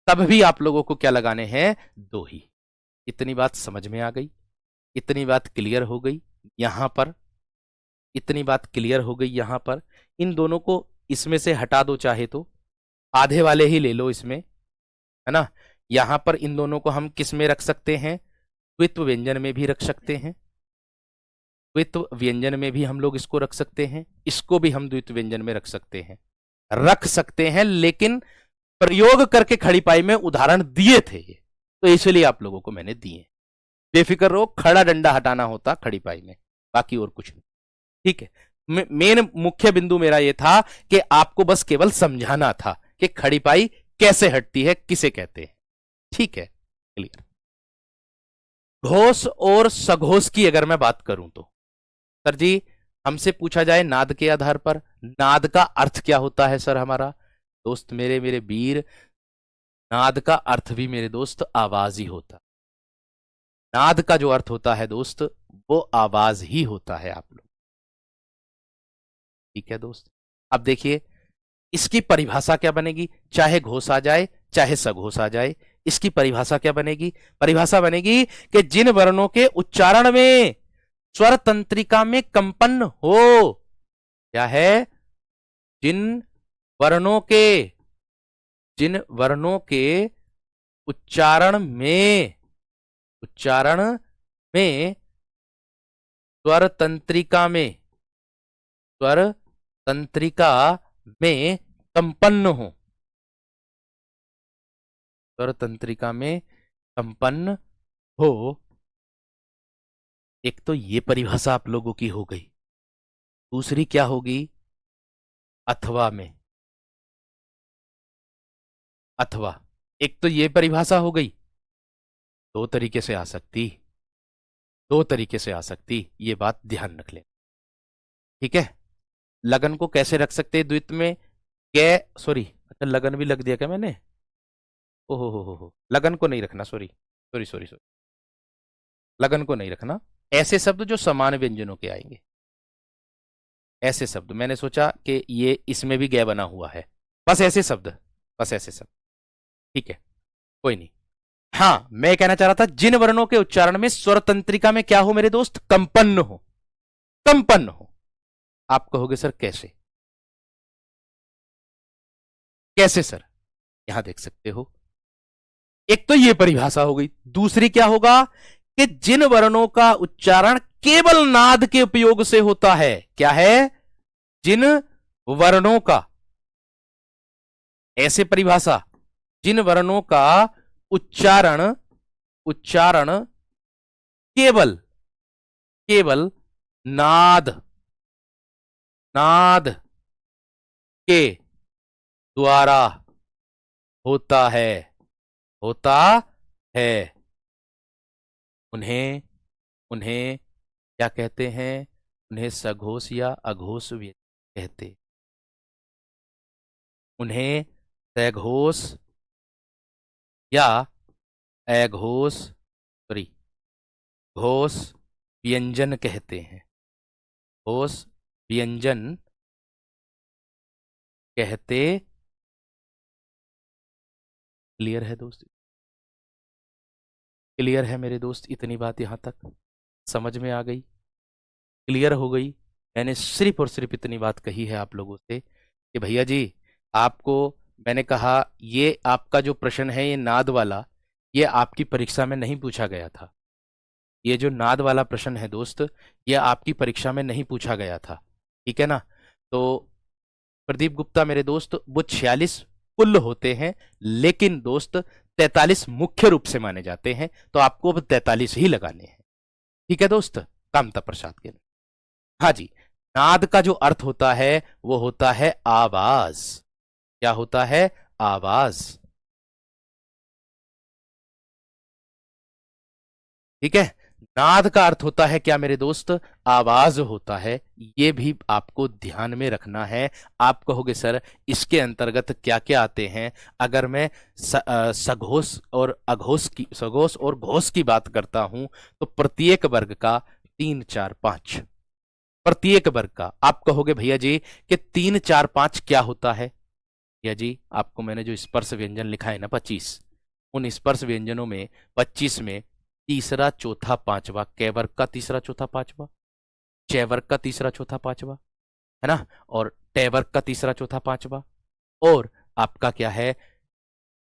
तब भी आप लोगों को क्या लगाने हैं, दो ही। इतनी बात समझ में आ गई, इतनी बात क्लियर हो गई यहां पर, इतनी बात क्लियर हो गई यहां पर। इन दोनों को इसमें से हटा दो, चाहे तो आधे वाले ही ले लो इसमें, है ना। यहां पर इन दोनों को हम किस में रख सकते हैं, द्वित्व व्यंजन में भी रख सकते हैं, द्वित्व व्यंजन में भी हम लोग इसको रख सकते हैं, इसको भी हम द्वित्व व्यंजन में रख सकते हैं, लेकिन प्रयोग करके खड़ी पाई में उदाहरण दिए थे ये, तो इसलिए आप लोगों को मैंने दिए। बेफिक्र रहो, खड़ा डंडा हटाना होता खड़ी पाई में, बाकी और कुछ नहीं। ठीक है, मेन मुख्य बिंदु मेरा यह था कि आपको बस केवल समझाना था कि खड़ी पाई कैसे हटती है, किसे कहते हैं। ठीक है, क्लियर। घोष और सघोष की अगर मैं बात करूं तो सर जी, हमसे पूछा जाए नाद के आधार पर, नाद का अर्थ क्या होता है सर हमारा दोस्त, मेरे मेरे वीर, नाद का अर्थ भी मेरे दोस्त आवाज ही होता। नाद का जो अर्थ होता है दोस्त, वो आवाज ही होता है आप लोग। ठीक है दोस्त, अब देखिए इसकी परिभाषा क्या बनेगी, चाहे घोष आ जाए चाहे सघोष आ जाए, इसकी परिभाषा क्या बनेगी? परिभाषा बनेगी कि जिन वर्णों के उच्चारण में स्वर तंत्रिका में कंपन हो, क्या है, जिन वर्णों के उच्चारण में स्वर तंत्रिका में कंपन हो, स्वर तंत्रिका में कंपन हो। एक तो ये परिभाषा आप लोगों की हो गई, दूसरी क्या होगी, अथवा में, अथवा, एक तो ये परिभाषा हो गई, दो तरीके से आ सकती, ये बात ध्यान रख ले। ठीक है, लगन को कैसे रख सकते हैं द्वित्व में, सॉरी, अच्छा लगन भी लग दिया क्या मैंने, ओहो, लगन को नहीं रखना, सॉरी, लगन को नहीं रखना। ऐसे शब्द जो समान व्यंजनों के आएंगे, ऐसे शब्द, मैंने सोचा कि ये इसमें भी गे बना हुआ है, बस ऐसे शब्द। ठीक है, कोई नहीं। हाँ, मैं कहना चाह रहा था जिन वर्णों के उच्चारण में स्वर तंत्रिका में क्या हो मेरे दोस्त, कंपन हो। आप कहोगे सर कैसे सर, यहां देख सकते हो, एक तो ये परिभाषा हो गई, दूसरी क्या होगा कि जिन वर्णों का उच्चारण केवल नाद के उपयोग से होता है, क्या है, जिन वर्णों का, ऐसे परिभाषा, जिन वर्णों का उच्चारण केवल नाद के द्वारा होता है, उन्हें क्या कहते हैं, उन्हें सघोष या अघोष कहते, उन्हें सघोष या अघोष, सॉरी, घोष व्यंजन कहते हैं, घोष व्यंजन कहते। क्लियर है दोस्त, क्लियर है मेरे दोस्त, इतनी बात यहां तक समझ में आ गई, क्लियर हो गई। मैंने सिर्फ और सिर्फ इतनी बात कही है आप लोगों से कि भैया जी, आपको मैंने कहा ये आपका जो प्रश्न है ये नाद वाला, ये आपकी परीक्षा में नहीं पूछा गया था। ये जो नाद वाला प्रश्न है दोस्त, ये आपकी परीक्षा में नहीं पूछा गया था। ठीक है ना, तो प्रदीप गुप्ता मेरे दोस्त, वो 46 कुल होते हैं, लेकिन दोस्त 43 मुख्य रूप से माने जाते हैं, तो आपको अब 43 ही लगाने हैं। ठीक है दोस्त, कामता प्रसाद के। हाँ जी, नाद का जो अर्थ होता है वो होता है आवाज। क्या होता है, आवाज। ठीक है, नाद का अर्थ होता है क्या मेरे दोस्त, आवाज होता है, ये भी आपको ध्यान में रखना है। आप कहोगे सर इसके अंतर्गत क्या क्या आते हैं, अगर मैं सघोष और अघोष की, सघोष और घोष की बात करता हूं, तो प्रत्येक वर्ग का 3 4 5, प्रत्येक वर्ग का। आप कहोगे भैया जी कि 3 4 5 क्या होता है, भैया जी आपको मैंने जो स्पर्श व्यंजन लिखा है ना 25, उन स्पर्श व्यंजनों में 25 में तीसरा चौथा पांचवा, कै वर्ग का तीसरा चौथा पांचवा, चय वर्ग का तीसरा चौथा पांचवा, है ना, और टय वर्ग का तीसरा चौथा पांचवा, और आपका क्या है,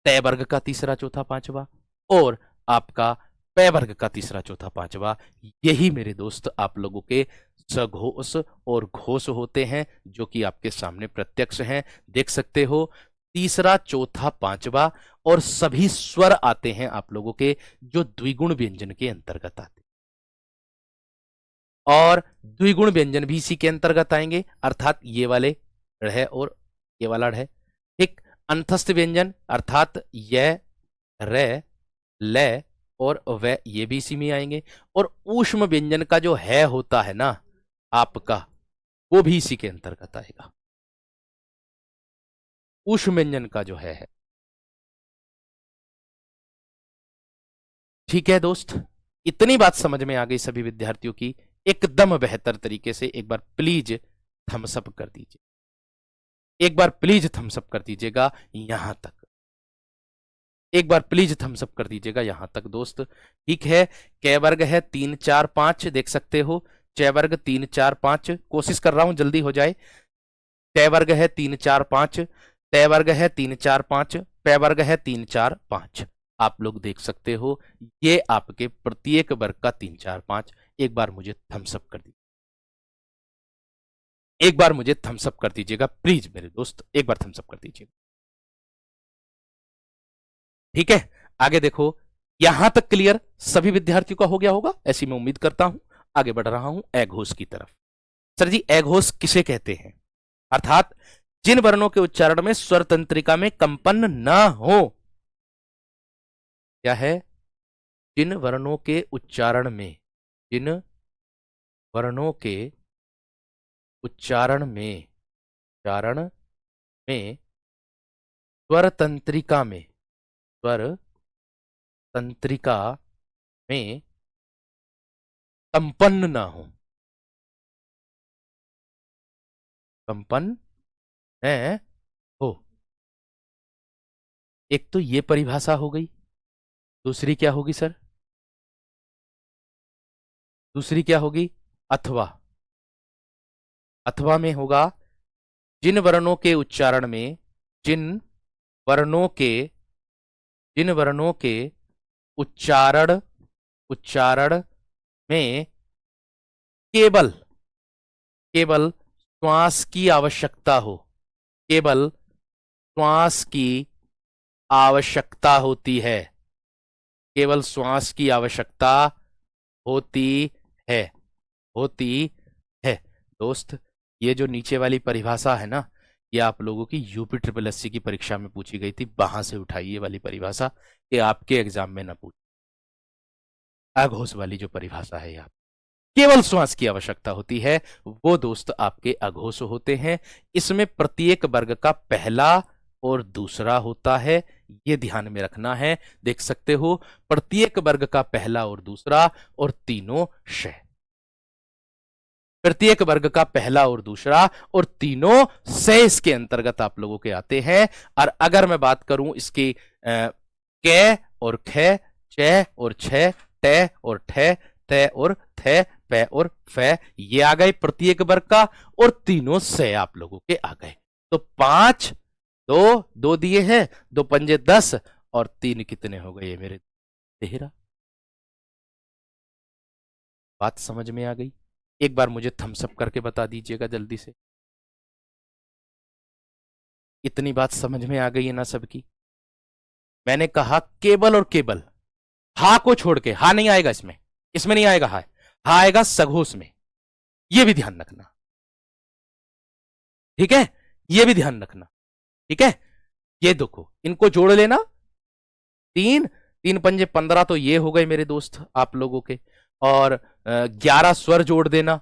तय वर्ग का तीसरा चौथा पांचवा, और आपका पै वर्ग का तीसरा चौथा पांचवा। यही मेरे दोस्त आप लोगों के सघोष और घोष होते हैं, जो कि आपके सामने प्रत्यक्ष हैं, देख सकते हो। तीसरा, चौथा, पांचवा, और सभी स्वर आते हैं आप लोगों के जो द्विगुण व्यंजन के अंतर्गत आते हैं, और द्विगुण व्यंजन भी इसी के अंतर्गत आएंगे, अर्थात ये वाले ढ़ और ये वाला ढ़। ठीक, अंतस्थ व्यंजन अर्थात य, रे, ल और व, ये भी इसी में आएंगे, और ऊष्म व्यंजन का जो है होता है ना आपका, वो भी इसी के अंतर्गत आएगा। ऊष्म व्यंजन का जो है। ठीक है दोस्त, इतनी बात समझ में आ गई सभी विद्यार्थियों की? एकदम बेहतर तरीके से एक बार प्लीज थम्स अप कर दीजिए, एक बार प्लीज थम्स अप कर दीजिएगा यहां तक, एक बार प्लीज थम्स अप कर दीजिएगा यहां तक दोस्त। ठीक है, कै वर्ग है 3 4 5, देख सकते हो, च वर्ग 3 4 5, कोशिश कर रहा हूं जल्दी हो जाए। कै वर्ग है 3 4 5, तय वर्ग है 3 4 5, पै वर्ग है 3 4 5। आप लोग देख सकते हो ये आपके प्रत्येक वर्ग का 3 4 5। एक बार मुझे थम्स अप कर दीजिए, एक बार मुझे थम्स अप कर दीजिएगा प्लीज मेरे दोस्त, एक बार थम्स अप कर दीजिएगा। ठीक है, आगे देखो, यहां तक क्लियर सभी विद्यार्थियों का हो गया होगा ऐसी मैं उम्मीद करता हूं। आगे बढ़ रहा हूं अघोष की तरफ। सर जी, अघोष किसे कहते हैं? अर्थात जिन वर्णों के उच्चारण में स्वर तंत्रिका में कंपन न हो। क्या है? जिन वर्णों के उच्चारण में, जिन वर्णों के उच्चारण में, उच्चारण में स्वर तंत्रिका में, स्वर तंत्रिका में कंपन ना हो, कंपन है हो। एक तो ये परिभाषा हो गई, दूसरी क्या होगी सर? दूसरी क्या होगी? अथवा। अथवा में होगा जिन वर्णों के उच्चारण में, जिन वर्णों के, जिन वर्णों के उच्चारण, उच्चारण में केवल, केवल श्वास की आवश्यकता हो, केवल श्वास की आवश्यकता होती है, केवल श्वास की आवश्यकता होती है, होती है। दोस्त, ये जो नीचे वाली परिभाषा है ना, ये आप लोगों की यूपी ट्रिपल एससी की परीक्षा में पूछी गई थी, वहां से उठाई ये वाली परिभाषा, ये आपके एग्जाम में ना पूछ। अघोष वाली जो परिभाषा है यहाँ, केवल श्वास की आवश्यकता होती है, वो दोस्त आपके अघोष होते हैं। इसमें प्रत्येक वर्ग का पहला और दूसरा होता है, ये ध्यान में रखना है। देख सकते हो प्रत्येक वर्ग का पहला और दूसरा और तीनों श, प्रत्येक वर्ग का पहला और दूसरा और तीनों से इसके अंतर्गत आप लोगों के आते हैं। और अगर मैं बात करूं इसकी कै और ख, च और छ, ट और ठ, त और थ, प और फ, ये आ गए प्रत्येक वर्ग का, और तीनों से आप लोगों के आ गए। तो 5, 2, 2 दिए हैं, 2 पंजे 10 और 3 कितने हो गए मेरे? 13। बात समझ में आ गई? एक बार मुझे थम्स अप करके बता दीजिएगा जल्दी से। इतनी बात समझ में आ गई है ना सबकी? मैंने कहा केवल और केवल, हा को छोड़ के, हा नहीं आएगा इसमें, इसमें नहीं आएगा हा, हा आएगा सघोष में, यह भी ध्यान रखना। ठीक है, यह भी ध्यान रखना। ठीक है, ये देखो इनको जोड़ लेना, 3, 3 पंजे 15, तो ये हो गए मेरे दोस्त आप लोगों के, और 11 स्वर जोड़ देना।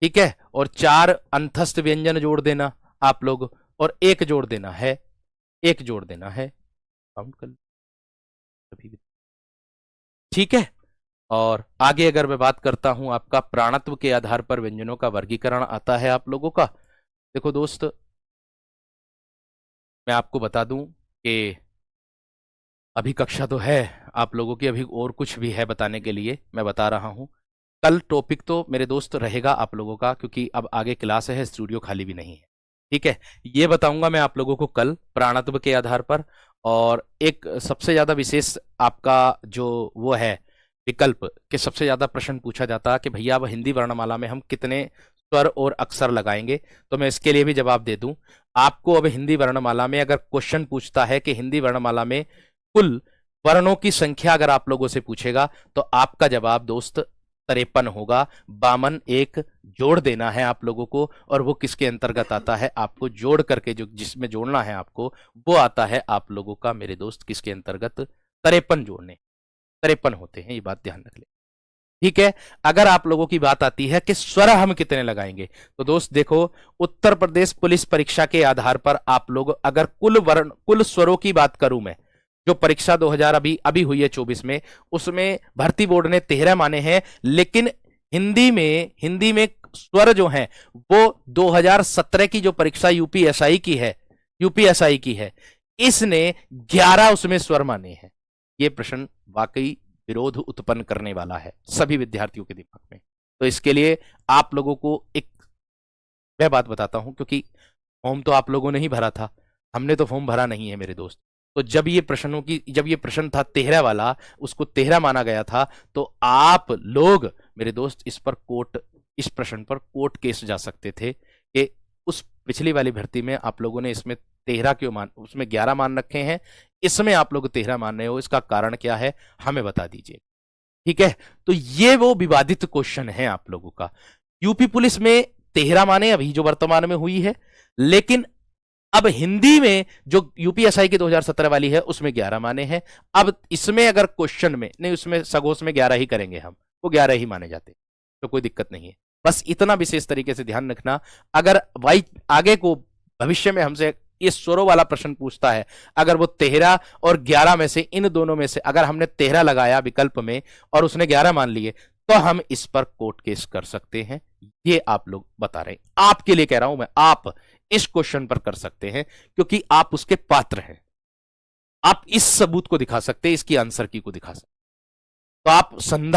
ठीक है, और 4 अंतस्थ व्यंजन जोड़ देना आप लोग, और 1 जोड़ देना है, 1 जोड़ देना है, काउंट कर। ठीक है, और आगे अगर मैं बात करता हूं, आपका प्राणत्व के आधार पर व्यंजनों का वर्गीकरण आता है आप लोगों का। देखो दोस्त, मैं आपको बता दूं कि अभी कक्षा तो है आप लोगों की, अभी और कुछ भी है बताने के लिए, मैं बता रहा हूं। कल टॉपिक तो मेरे दोस्त रहेगा आप लोगों का, क्योंकि अब आगे क्लास है, स्टूडियो खाली भी नहीं है। ठीक है, ये बताऊंगा मैं आप लोगों को कल प्राणत्व के आधार पर। और एक सबसे ज्यादा विशेष आपका जो वो है विकल्प, कि सबसे ज्यादा प्रश्न पूछा जाता है कि भैया अब हिंदी वर्णमाला में हम कितने स्वर और अक्षर लगाएंगे। तो मैं इसके लिए भी जवाब दे दूं, आपको अब हिंदी वर्णमाला में अगर क्वेश्चन पूछता है कि हिंदी वर्णमाला में कुल वर्णों की संख्या अगर आप लोगों से पूछेगा, तो आपका जवाब दोस्त 53 होगा। 52 एक जोड़ देना है आप लोगों को, और वो किसके अंतर्गत आता है, आपको जोड़ करके जो जिसमें जोड़ना है आपको, वो आता है आप लोगों का मेरे दोस्त किसके अंतर्गत, 53 जोड़ने, 53 होते हैं, ये बात ध्यान रख ले। ठीक है। अगर आप लोगों की बात आती है कि स्वर हम कितने लगाएंगे, तो दोस्त देखो, उत्तर प्रदेश पुलिस परीक्षा के आधार पर आप लोग अगर कुल स्वरों की बात करूं मैं, जो परीक्षा 2000 अभी हुई है 24 में, उसमें भर्ती बोर्ड ने 13 माने हैं, लेकिन हिंदी में स्वर जो हैं वो 2017 की जो परीक्षा यूपीएसआई की है, इसने 11 उसमें स्वर माने हैं। ये प्रश्न वाकई विरोध उत्पन्न करने वाला है सभी विद्यार्थियों के दिमाग में। तो इसके लिए आप लोगों को एक मैं बात बताता हूं, क्योंकि फॉर्म तो आप लोगों ने ही भरा था, हमने तो फॉर्म भरा नहीं है मेरे दोस्त। तो जब ये प्रश्न था 13 वाला, उसको 13 माना गया था, तो आप लोग मेरे दोस्त इस प्रश्न पर कोर्ट केस जा सकते थे कि उस पिछली वाली भर्ती में आप लोगों ने इसमें 13 क्यों उसमें 11 मान रखे हैं, इसमें आप लोग 13 मान रहे हो, इसका कारण क्या है हमें बता दीजिए। ठीक है। तो ये वो विवादित क्वेश्चन है आप लोगों का। यूपी पुलिस में 13 माने अभी जो वर्तमान में हुई है, लेकिन अब हिंदी में जो यूपीएसआई की 2017 वाली है उसमें 11 माने हैं। अब इसमें अगर क्वेश्चन में नहीं, उसमें सगोस में 11 ही करेंगे हम, वो 11 ही माने जाते, तो कोई दिक्कत नहीं है। बस इतना विशेष तरीके से ध्यान रखना, अगर भाई आगे को भविष्य में हमसे ये स्वरों वाला प्रश्न पूछता है, अगर वो 13 और 11 में से इन दोनों में से अगर हमने 13 लगाया विकल्प में और उसने 11 मान लिए, तो हम इस पर कोर्ट केस कर सकते हैं। ये आप लोग बता रहे हैं, आपके लिए कह रहा हूं मैं, आप इस क्वेश्चन पर कर सकते हैं क्योंकि आप उसके पात्र हैं। आप इस सबूत को दिखा सकते हैं, इसकी आंसर की को दिखा सकते हैं। तो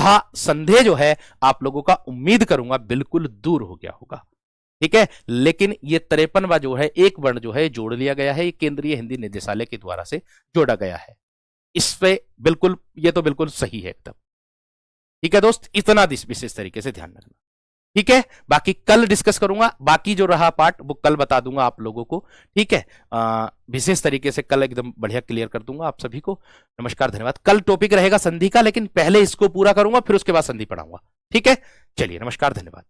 आप संदेह जो है आप लोगों का उम्मीद करूंगा बिल्कुल दूर हो गया होगा। ठीक है। लेकिन ये 53वां जो है एक वर्ण जो है जोड़ लिया गया है, ये केंद्रीय हिंदी निदेशालय के द्वारा से जोड़ा गया है। इस पे बिल्कुल ये तो बिल्कुल सही है एकदम। ठीक है दोस्त, इतना विशेष तरीके से ध्यान रखना। ठीक है। बाकी कल डिस्कस करूंगा, बाकी जो रहा पार्ट वो कल बता दूंगा आप लोगों को। ठीक है। विशेष तरीके से कल एकदम बढ़िया क्लियर कर दूंगा आप सभी को। नमस्कार, धन्यवाद। कल टॉपिक रहेगा संधि का, लेकिन पहले इसको पूरा करूंगा फिर उसके बाद संधि पढ़ाऊंगा। ठीक है। चलिए, नमस्कार, धन्यवाद।